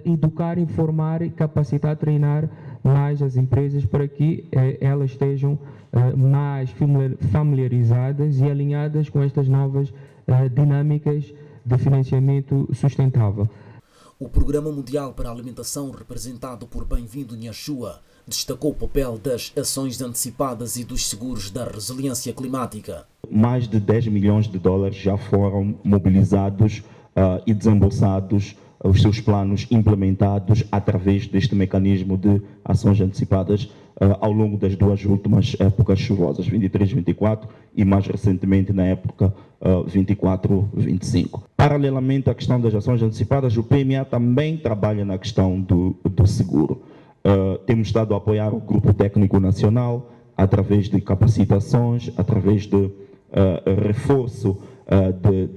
educar, informar, capacitar, treinar mais as empresas para que elas estejam mais familiarizadas e alinhadas com estas novas dinâmicas de financiamento sustentável. O Programa Mundial para a Alimentação, representado por Bem-vindo Nhashua, destacou o papel das ações antecipadas e dos seguros da resiliência climática. Mais de 10 milhões de dólares já foram mobilizados e desembolsados, os seus planos implementados através deste mecanismo de ações antecipadas ao longo das duas últimas épocas chuvosas, 23-24 e mais recentemente na época 24-25. Paralelamente à questão das ações antecipadas, o PMA também trabalha na questão do seguro. Temos estado a apoiar o Grupo Técnico Nacional através de capacitações, através de reforço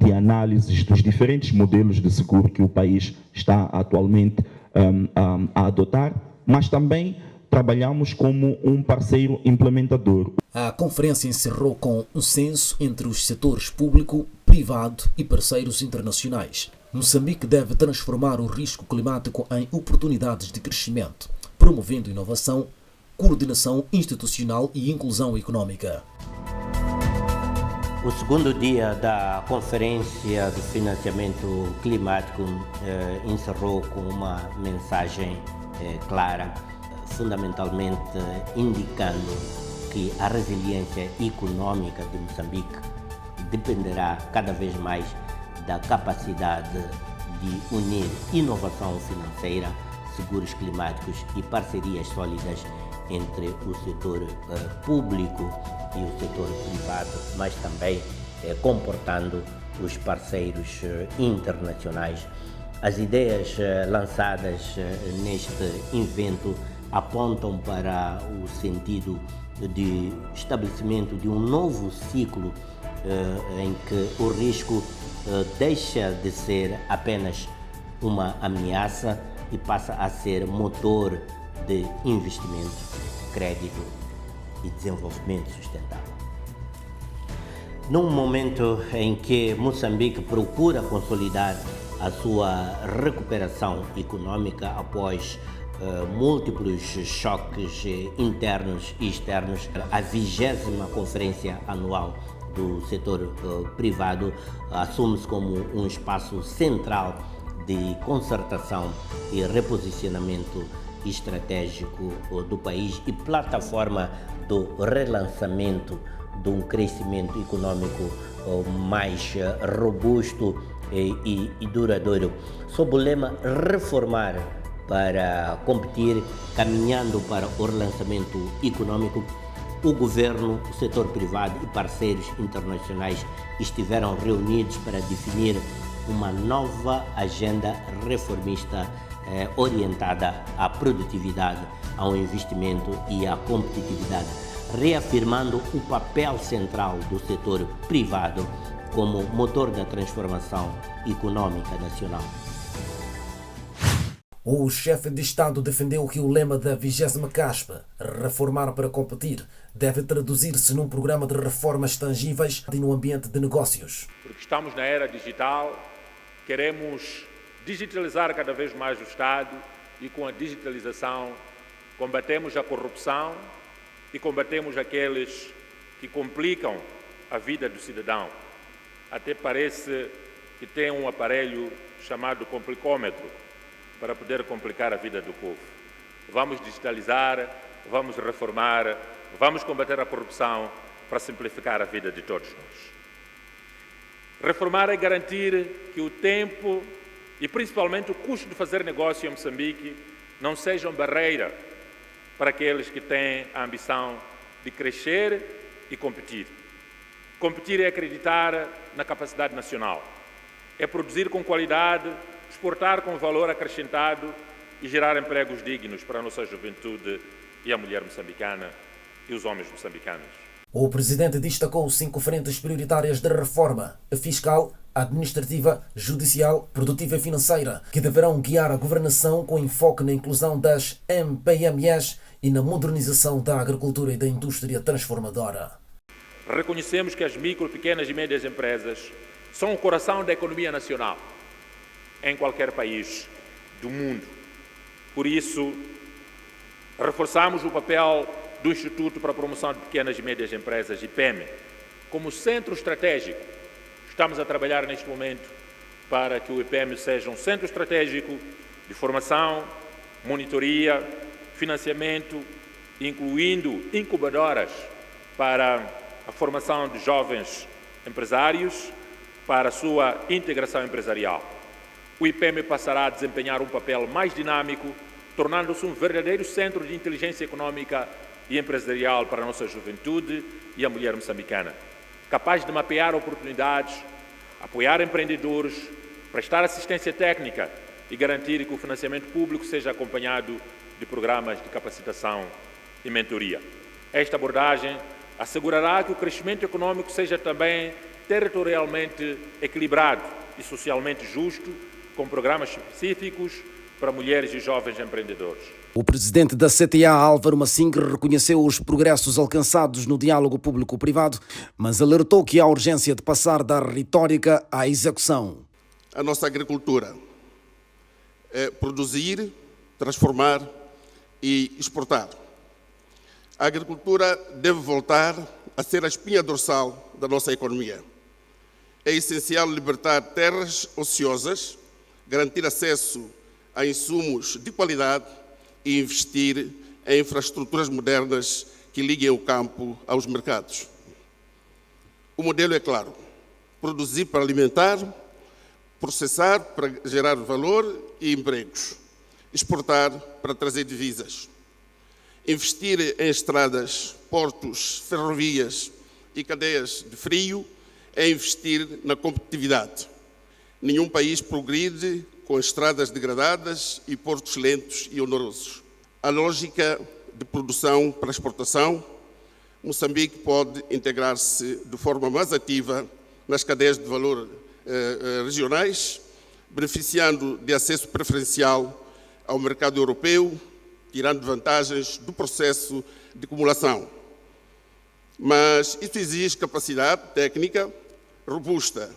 de análises dos diferentes modelos de seguro que o país está atualmente a adotar, mas também trabalhamos como um parceiro implementador. A conferência encerrou com um censo entre os setores público, privado e parceiros internacionais. Moçambique deve transformar o risco climático em oportunidades de crescimento, promovendo inovação, coordenação institucional e inclusão econômica. O segundo dia da Conferência de Financiamento Climático encerrou com uma mensagem clara, fundamentalmente indicando que a resiliência econômica de Moçambique dependerá cada vez mais da capacidade de unir inovação financeira, seguros climáticos e parcerias sólidas entre o setor público e o setor privado, mas também comportando os parceiros internacionais. As ideias lançadas neste evento apontam para o sentido de estabelecimento de um novo ciclo em que o risco deixa de ser apenas uma ameaça e passa a ser motor de investimento, crédito e desenvolvimento sustentável. Num momento em que Moçambique procura consolidar a sua recuperação econômica após múltiplos choques internos e externos, a 20ª Conferência Anual do Setor Privado assume-se como um espaço central de concertação e reposicionamento estratégico do país e plataforma do relançamento de um crescimento econômico mais robusto e duradouro, sob o lema Reformar para competir, caminhando para o relançamento econômico. O governo, o setor privado e parceiros internacionais estiveram reunidos para definir uma nova agenda reformista orientada à produtividade, ao investimento e à competitividade, reafirmando o papel central do setor privado como motor da transformação econômica nacional. O chefe de Estado defendeu que o lema da 20ª CASP, Reformar para Competir, deve traduzir-se num programa de reformas tangíveis e no ambiente de negócios. Porque estamos na era digital, queremos digitalizar cada vez mais o Estado e com a digitalização combatemos a corrupção e combatemos aqueles que complicam a vida do cidadão. Até parece que tem um aparelho chamado complicômetro para poder complicar a vida do povo. Vamos digitalizar, vamos reformar, vamos combater a corrupção para simplificar a vida de todos nós. Reformar é garantir que o tempo e principalmente o custo de fazer negócio em Moçambique não sejam barreira para aqueles que têm a ambição de crescer e competir. Competir é acreditar na capacidade nacional, é produzir com qualidade, exportar com valor acrescentado e gerar empregos dignos para a nossa juventude e a mulher moçambicana e os homens moçambicanos. O presidente destacou 5 frentes prioritárias de reforma: a fiscal, a administrativa, judicial, produtiva e financeira, que deverão guiar a governação com enfoque na inclusão das MPMEs e na modernização da agricultura e da indústria transformadora. Reconhecemos que as micro, pequenas e médias empresas são o coração da economia nacional. Em qualquer país, do mundo. Por isso, reforçamos o papel do Instituto para a Promoção de Pequenas e Médias Empresas, IPEME, como centro estratégico. Estamos a trabalhar neste momento para que o IPEME seja um centro estratégico de formação, monitoria, financiamento, incluindo incubadoras para a formação de jovens empresários, para a sua integração empresarial. O IPEME passará a desempenhar um papel mais dinâmico, tornando-se um verdadeiro centro de inteligência econômica e empresarial para a nossa juventude e a mulher moçambicana, capaz de mapear oportunidades, apoiar empreendedores, prestar assistência técnica e garantir que o financiamento público seja acompanhado de programas de capacitação e mentoria. Esta abordagem assegurará que o crescimento econômico seja também territorialmente equilibrado e socialmente justo, com programas específicos para mulheres e jovens empreendedores. O presidente da CTA, Álvaro Masing, reconheceu os progressos alcançados no diálogo público-privado, mas alertou que há urgência de passar da retórica à execução. A nossa agricultura é produzir, transformar e exportar. A agricultura deve voltar a ser a espinha dorsal da nossa economia. É essencial libertar terras ociosas, garantir acesso a insumos de qualidade e investir em infraestruturas modernas que liguem o campo aos mercados. O modelo é claro: produzir para alimentar, processar para gerar valor e empregos, exportar para trazer divisas. Investir em estradas, portos, ferrovias e cadeias de frio é investir na competitividade. Nenhum país progride com estradas degradadas e portos lentos e onerosos. A lógica de produção para exportação, Moçambique pode integrar-se de forma mais ativa nas cadeias de valor regionais, beneficiando de acesso preferencial ao mercado europeu, tirando vantagens do processo de acumulação. Mas isso exige capacidade técnica robusta,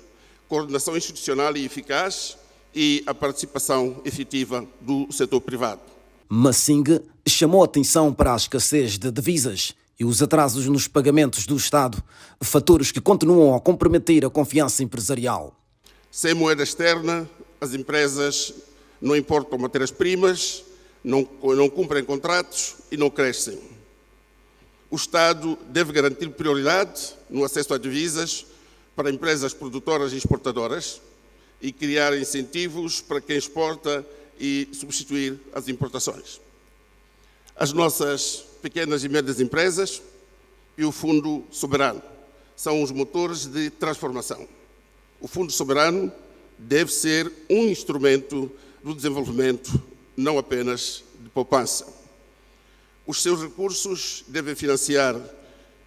coordenação institucional e eficaz e a participação efetiva do setor privado. Masing chamou a atenção para a escassez de divisas e os atrasos nos pagamentos do Estado, fatores que continuam a comprometer a confiança empresarial. Sem moeda externa, as empresas não importam matérias-primas, não cumprem contratos e não crescem. O Estado deve garantir prioridade no acesso a divisas para empresas produtoras e exportadoras e criar incentivos para quem exporta e substituir as importações. As nossas pequenas e médias empresas e o Fundo Soberano são os motores de transformação. O Fundo Soberano deve ser um instrumento do desenvolvimento, não apenas de poupança. Os seus recursos devem financiar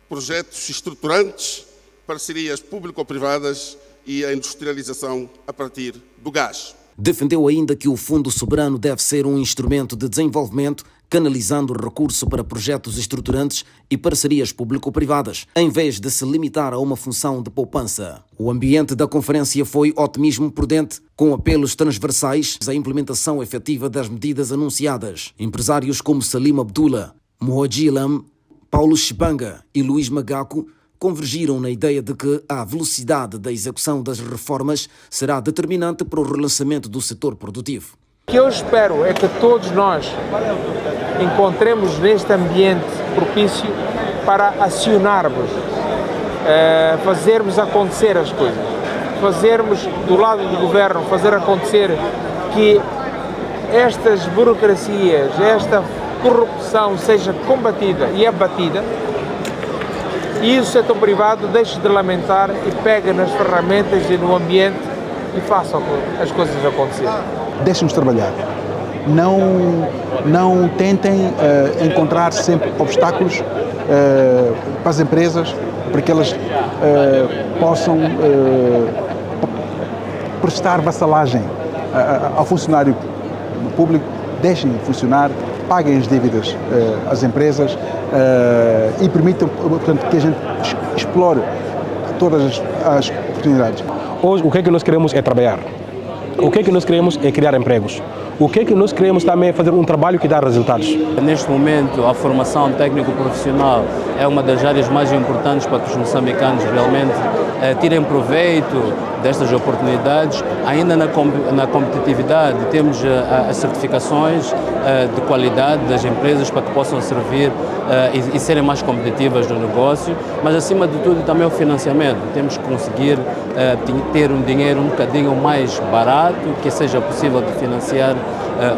projetos estruturantes, parcerias público-privadas e a industrialização a partir do gás. Defendeu ainda que o Fundo Soberano deve ser um instrumento de desenvolvimento, canalizando recurso para projetos estruturantes e parcerias público-privadas, em vez de se limitar a uma função de poupança. O ambiente da conferência foi otimismo prudente, com apelos transversais à implementação efetiva das medidas anunciadas. Empresários como Salim Abdullah, Mohaji Lam, Paulo Chibanga e Luís Magaco convergiram na ideia de que a velocidade da execução das reformas será determinante para o relançamento do setor produtivo. O que eu espero é que todos nós encontremos neste ambiente propício para acionarmos, fazermos acontecer as coisas, fazermos do lado do governo, fazer acontecer que estas burocracias, esta corrupção seja combatida e abatida, e o setor privado deixe de lamentar e pegue nas ferramentas e no ambiente e faça as coisas acontecerem. Deixem-nos trabalhar. Não tentem encontrar sempre obstáculos para as empresas, para que elas possam prestar vassalagem ao funcionário público. Deixem funcionar, paguem as dívidas às empresas e permitam, portanto, que a gente explore todas as oportunidades. Hoje, o que é que nós queremos é trabalhar. O que nós queremos é criar empregos. O que nós queremos também é fazer um trabalho que dá resultados. Neste momento, a formação técnico-profissional é uma das áreas mais importantes para que os moçambicanos realmente tirem proveito destas oportunidades. Ainda na competitividade, temos as certificações de qualidade das empresas para que possam servir e serem mais competitivas no negócio, mas acima de tudo também o financiamento. Temos que conseguir ter um dinheiro um bocadinho mais barato, que seja possível de financiar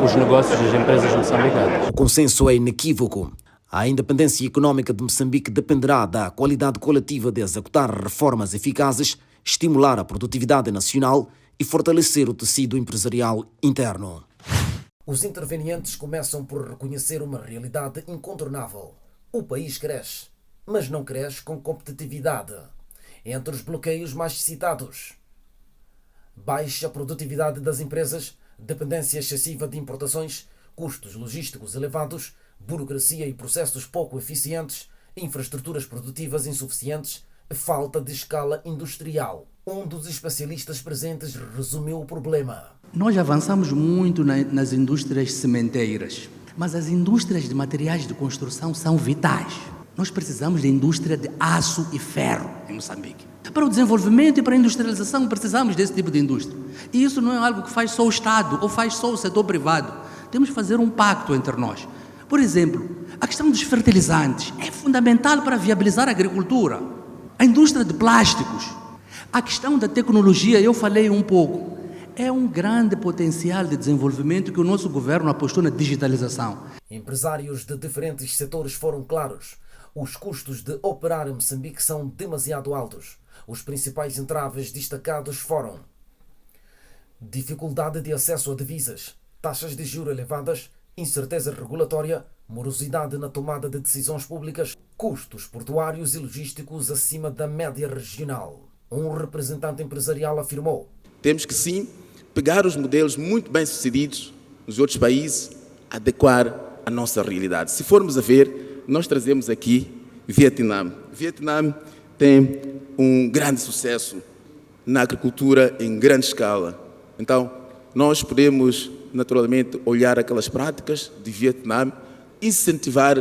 os negócios das empresas moçambicanas. O consenso é inequívoco. A independência econômica de Moçambique dependerá da qualidade coletiva de executar reformas eficazes, estimular a produtividade nacional e fortalecer o tecido empresarial interno. Os intervenientes começam por reconhecer uma realidade incontornável. O país cresce, mas não cresce com competitividade. Entre os bloqueios mais citados: baixa produtividade das empresas, dependência excessiva de importações, custos logísticos elevados, burocracia e processos pouco eficientes, infraestruturas produtivas insuficientes, falta de escala industrial. Um dos especialistas presentes resumiu o problema. Nós avançamos muito nas indústrias cimenteiras, mas as indústrias de materiais de construção são vitais. Nós precisamos de indústria de aço e ferro em Moçambique. Para o desenvolvimento e para a industrialização precisamos desse tipo de indústria. E isso não é algo que faz só o Estado ou faz só o setor privado. Temos que fazer um pacto entre nós. Por exemplo, a questão dos fertilizantes é fundamental para viabilizar a agricultura. A indústria de plásticos, a questão da tecnologia, eu falei um pouco, é um grande potencial de desenvolvimento que o nosso governo apostou na digitalização. Empresários de diferentes setores foram claros. Os custos de operar em Moçambique são demasiado altos. Os principais entraves destacados foram: dificuldade de acesso a divisas, taxas de juros elevadas, incerteza regulatória, morosidade na tomada de decisões públicas, custos portuários e logísticos acima da média regional. Um representante empresarial afirmou: temos que sim pegar os modelos muito bem sucedidos nos outros países, adequar a nossa realidade. Se formos a ver, nós trazemos aqui Vietnã. Vietnã tem um grande sucesso na agricultura em grande escala. Então, nós podemos naturalmente olhar aquelas práticas de Vietnã, incentivar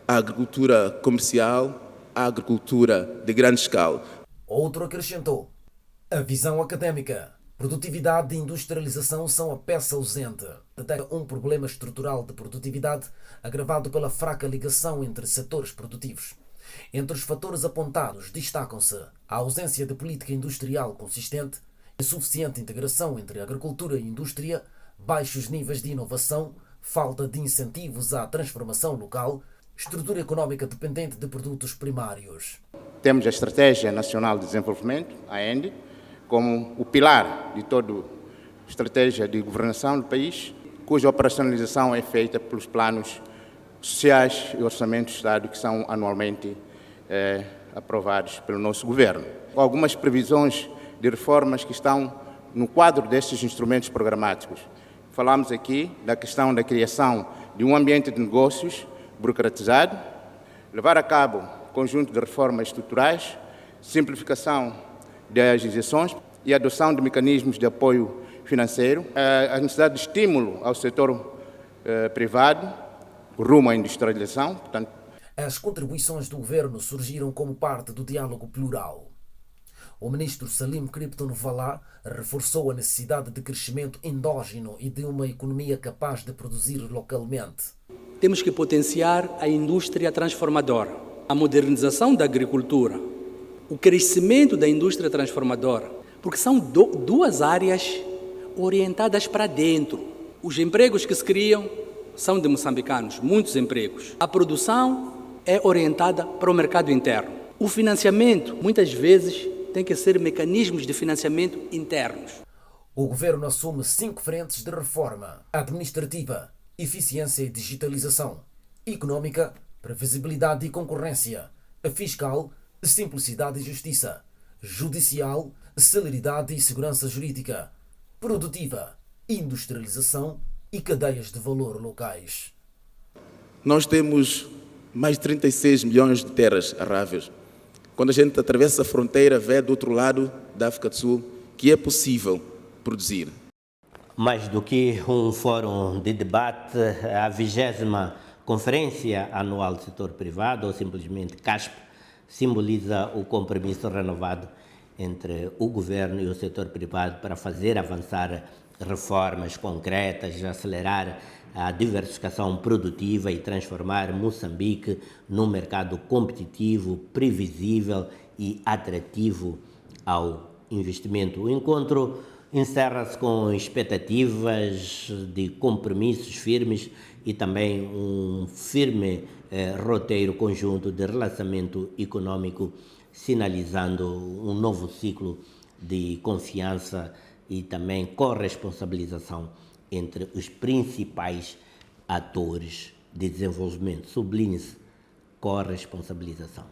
a agricultura comercial, a agricultura de grande escala. Outro acrescentou: a visão académica, produtividade e industrialização são a peça ausente. Detecta um problema estrutural de produtividade agravado pela fraca ligação entre setores produtivos. Entre os fatores apontados destacam-se a ausência de política industrial consistente, insuficiente integração entre agricultura e indústria, baixos níveis de inovação, falta de incentivos à transformação local, estrutura económica dependente de produtos primários. Temos a Estratégia Nacional de Desenvolvimento, a ENDE, como o pilar de toda a estratégia de governação do país, cuja operacionalização é feita pelos planos sociais e orçamentos do Estado que são anualmente aprovados pelo nosso governo. Algumas previsões de reformas que estão no quadro destes instrumentos programáticos. Falamos aqui da questão da criação de um ambiente de negócios burocratizado, levar a cabo um conjunto de reformas estruturais, simplificação das isenções e adoção de mecanismos de apoio financeiro, a necessidade de estímulo ao setor privado, rumo à industrialização. Portanto, as contribuições do governo surgiram como parte do diálogo plural. O ministro Salim Krypton Valá reforçou a necessidade de crescimento endógeno e de uma economia capaz de produzir localmente. Temos que potenciar a indústria transformadora, a modernização da agricultura, o crescimento da indústria transformadora, porque são duas áreas orientadas para dentro. Os empregos que se criam são de moçambicanos, muitos empregos. A produção é orientada para o mercado interno. O financiamento, muitas vezes, tem que ser mecanismos de financiamento internos. O governo assume 5 frentes de reforma: administrativa, eficiência e digitalização, econômica, previsibilidade e concorrência, fiscal, simplicidade e justiça, judicial, celeridade e segurança jurídica, produtiva, industrialização e cadeias de valor locais. Nós temos mais de 36 milhões de terras arráveis. Quando a gente atravessa a fronteira, vê do outro lado da África do Sul que é possível produzir. Mais do que um fórum de debate, a 20ª Conferência Anual do Setor Privado, ou simplesmente CASP, simboliza o compromisso renovado entre o governo e o setor privado para fazer avançar reformas concretas, acelerar a diversificação produtiva e transformar Moçambique num mercado competitivo, previsível e atrativo ao investimento. O encontro encerra-se com expectativas de compromissos firmes e também um firme roteiro conjunto de relacionamento econômico, sinalizando um novo ciclo de confiança e também corresponsabilização entre os principais atores de desenvolvimento. Sublinhe-se, corresponsabilização.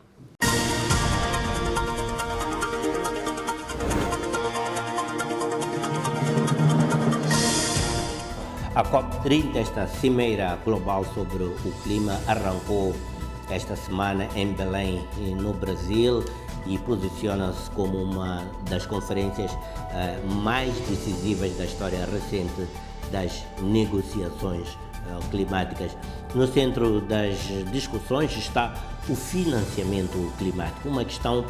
A COP30, esta cimeira global sobre o clima, arrancou esta semana em Belém, no Brasil, e posiciona-se como uma das conferências mais decisivas da história recente das negociações climáticas. No centro das discussões está o financiamento climático, uma questão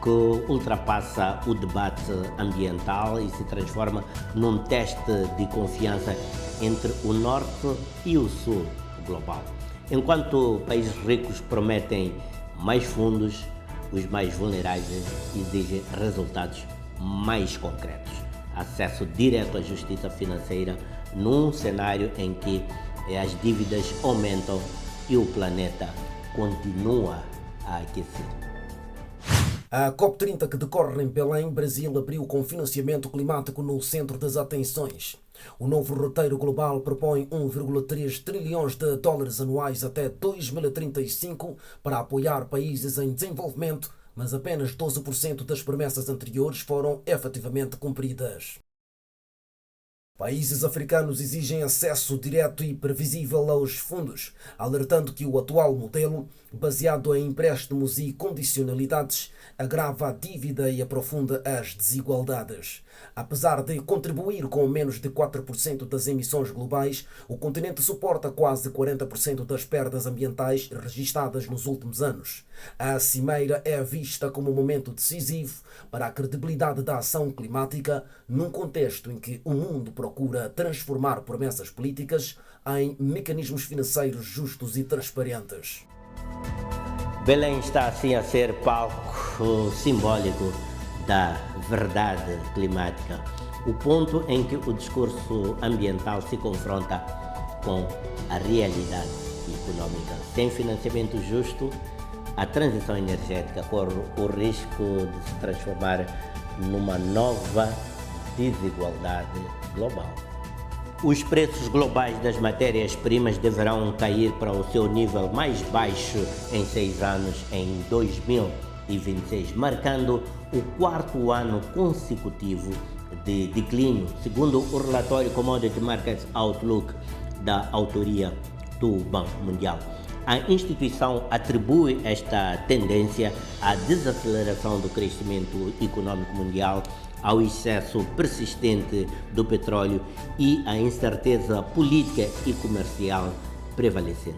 que ultrapassa o debate ambiental e se transforma num teste de confiança entre o norte e o sul global. Enquanto países ricos prometem mais fundos, os mais vulneráveis exigem resultados mais concretos. Acesso direto à justiça financeira num cenário em que as dívidas aumentam e o planeta continua a aquecer. A COP30, que decorre em Belém, Brasil, abriu com financiamento climático no centro das atenções. O novo roteiro global propõe 1,3 trilhões de dólares anuais até 2035 para apoiar países em desenvolvimento, mas apenas 12% das promessas anteriores foram efetivamente cumpridas. Países africanos exigem acesso direto e previsível aos fundos, alertando que o atual modelo, baseado em empréstimos e condicionalidades, agrava a dívida e aprofunda as desigualdades. Apesar de contribuir com menos de 4% das emissões globais, o continente suporta quase 40% das perdas ambientais registadas nos últimos anos. A cimeira é vista como um momento decisivo para a credibilidade da ação climática, num contexto em que o mundo procura transformar promessas políticas em mecanismos financeiros justos e transparentes. Belém está assim a ser palco simbólico da verdade climática, o ponto em que o discurso ambiental se confronta com a realidade econômica. Sem financiamento justo, a transição energética corre o risco de se transformar numa nova desigualdade global. Os preços globais das matérias-primas deverão cair para o seu nível mais baixo em 6 anos, em 2026, marcando o 4º ano consecutivo de declínio, segundo o relatório Commodity Markets Outlook da autoria do Banco Mundial. A instituição atribui esta tendência à desaceleração do crescimento econômico mundial, ao excesso persistente do petróleo e à incerteza política e comercial prevalecente.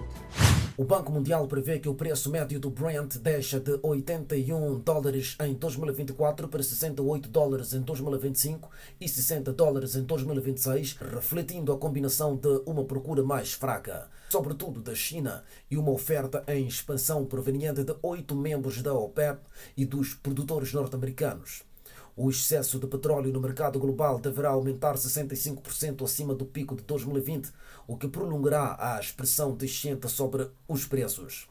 O Banco Mundial prevê que o preço médio do Brent deixa de $81 em 2024 para $68 em 2025 e $60 em 2026, refletindo a combinação de uma procura mais fraca, sobretudo da China, e uma oferta em expansão proveniente de 8 membros da OPEP e dos produtores norte-americanos. O excesso de petróleo no mercado global deverá aumentar 65% acima do pico de 2020, o que prolongará a expressão descente sobre os preços.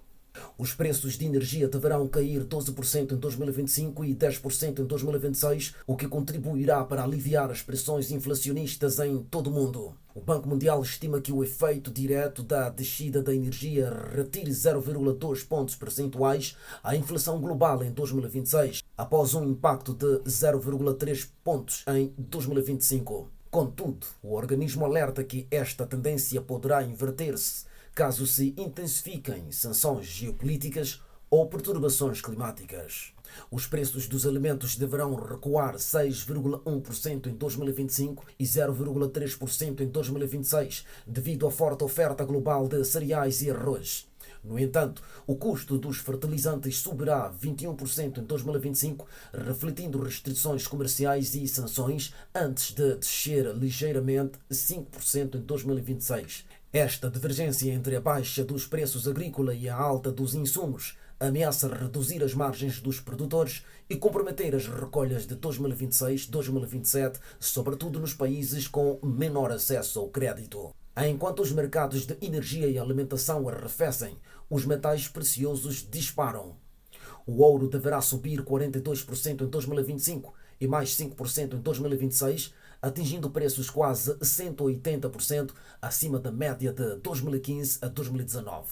Os preços de energia deverão cair 12% em 2025 e 10% em 2026, o que contribuirá para aliviar as pressões inflacionistas em todo o mundo. O Banco Mundial estima que o efeito direto da descida da energia retire 0,2 pontos percentuais à inflação global em 2026, após um impacto de 0,3 pontos em 2025. Contudo, o organismo alerta que esta tendência poderá inverter-se caso se intensifiquem sanções geopolíticas ou perturbações climáticas. Os preços dos alimentos deverão recuar 6,1% em 2025 e 0,3% em 2026, devido à forte oferta global de cereais e arroz. No entanto, o custo dos fertilizantes subirá 21% em 2025, refletindo restrições comerciais e sanções, antes de descer ligeiramente 5% em 2026. Esta divergência entre a baixa dos preços agrícolas e a alta dos insumos ameaça reduzir as margens dos produtores e comprometer as recolhas de 2026-2027, sobretudo nos países com menor acesso ao crédito. Enquanto os mercados de energia e alimentação arrefecem, os metais preciosos disparam. O ouro deverá subir 42% em 2025 e mais 5% em 2026, atingindo preços quase 180% acima da média de 2015 a 2019.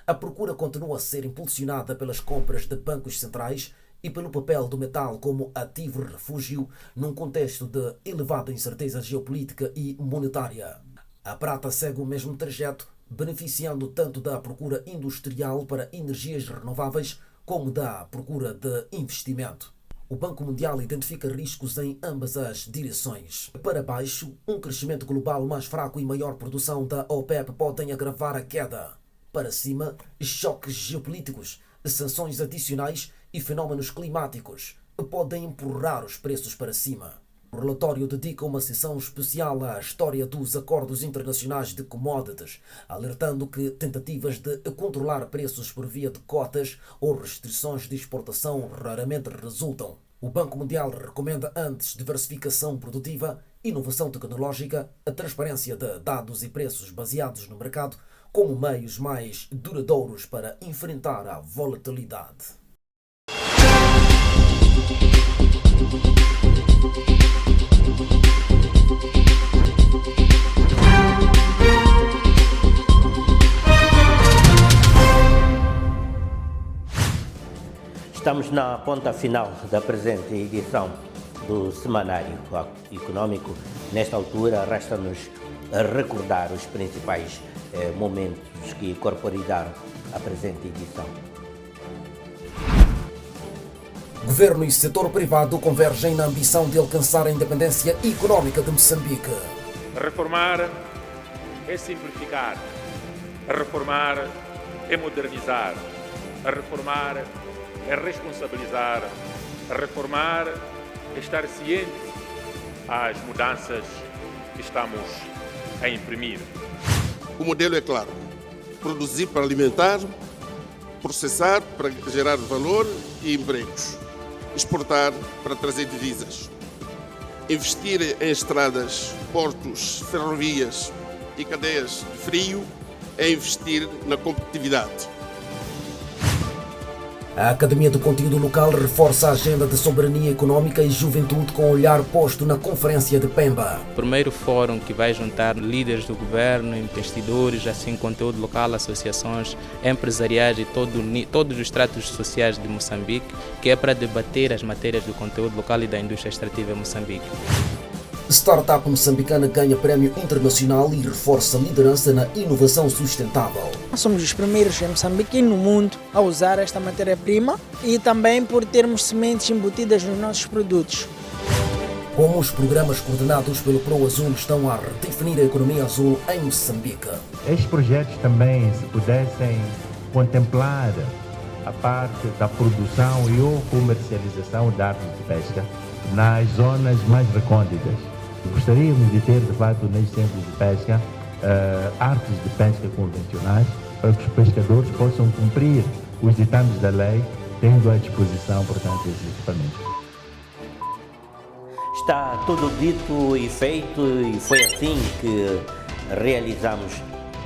A procura continua a ser impulsionada pelas compras de bancos centrais e pelo papel do metal como ativo refúgio num contexto de elevada incerteza geopolítica e monetária. A prata segue o mesmo trajeto, beneficiando tanto da procura industrial para energias renováveis como da procura de investimento. O Banco Mundial identifica riscos em ambas as direções. Para baixo, um crescimento global mais fraco e maior produção da OPEP podem agravar a queda. Para cima, choques geopolíticos, sanções adicionais e fenómenos climáticos podem empurrar os preços para cima. O relatório dedica uma sessão especial à história dos acordos internacionais de commodities, alertando que tentativas de controlar preços por via de cotas ou restrições de exportação raramente resultam. O Banco Mundial recomenda antes diversificação produtiva, inovação tecnológica, a transparência de dados e preços baseados no mercado como meios mais duradouros para enfrentar a volatilidade. Estamos na ponta final da presente edição do Semanário Econômico. Nesta altura, resta-nos recordar os principais momentos que corporizaram a presente edição. Governo e setor privado convergem na ambição de alcançar a independência econômica de Moçambique. Reformar é simplificar. Reformar é modernizar. Reformar é responsabilizar. Reformar é estar ciente às mudanças que estamos a imprimir. O modelo é claro: produzir para alimentar, processar para gerar valor e empregos, exportar para trazer divisas, investir em estradas, portos, ferrovias e cadeias de frio é investir na competitividade. A Academia do Conteúdo Local reforça a agenda de soberania econômica e juventude com olhar posto na Conferência de Pemba. Primeiro fórum que vai juntar líderes do governo, investidores, assim conteúdo local, associações empresariais e todos os estratos sociais de Moçambique, que é para debater as matérias do conteúdo local e da indústria extrativa em Moçambique. Startup moçambicana ganha prémio internacional e reforça a liderança na inovação sustentável. Nós somos os primeiros em Moçambique e no mundo a usar esta matéria-prima e também por termos sementes embutidas nos nossos produtos. Como os programas coordenados pelo ProAzul estão a redefinir a economia azul em Moçambique. Estes projetos também, se pudessem contemplar a parte da produção e ou comercialização de artes de pesca nas zonas mais recônditas. Gostaríamos de ter, de fato, nestes centros de pesca, artes de pesca convencionais, para que os pescadores possam cumprir os ditames da lei, tendo à disposição, portanto, esses equipamentos. Está tudo dito e feito, e foi assim que realizamos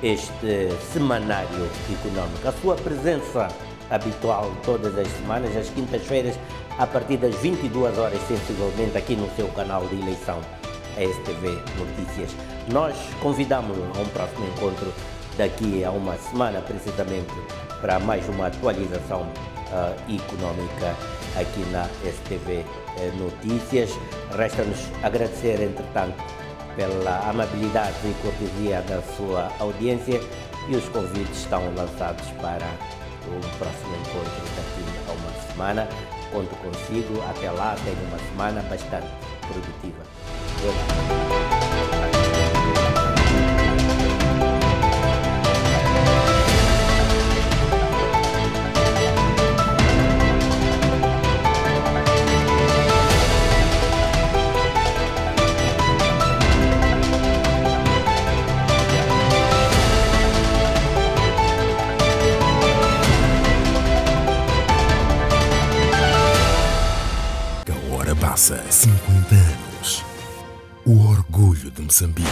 este Semanário Econômico. A sua presença habitual todas as semanas, às quintas-feiras, a partir das 22 horas, sensivelmente, aqui no seu canal de eleição, a STV Notícias. Nós convidamos-lo a um próximo encontro daqui a uma semana, precisamente, para mais uma atualização econômica aqui na STV Notícias. Resta-nos agradecer, entretanto, pela amabilidade e cortesia da sua audiência, e os convites estão lançados para O próximo encontro daqui a uma semana. Conto consigo. Até lá, tenho uma semana bastante produtiva. Passa 50 anos. O orgulho de Moçambique.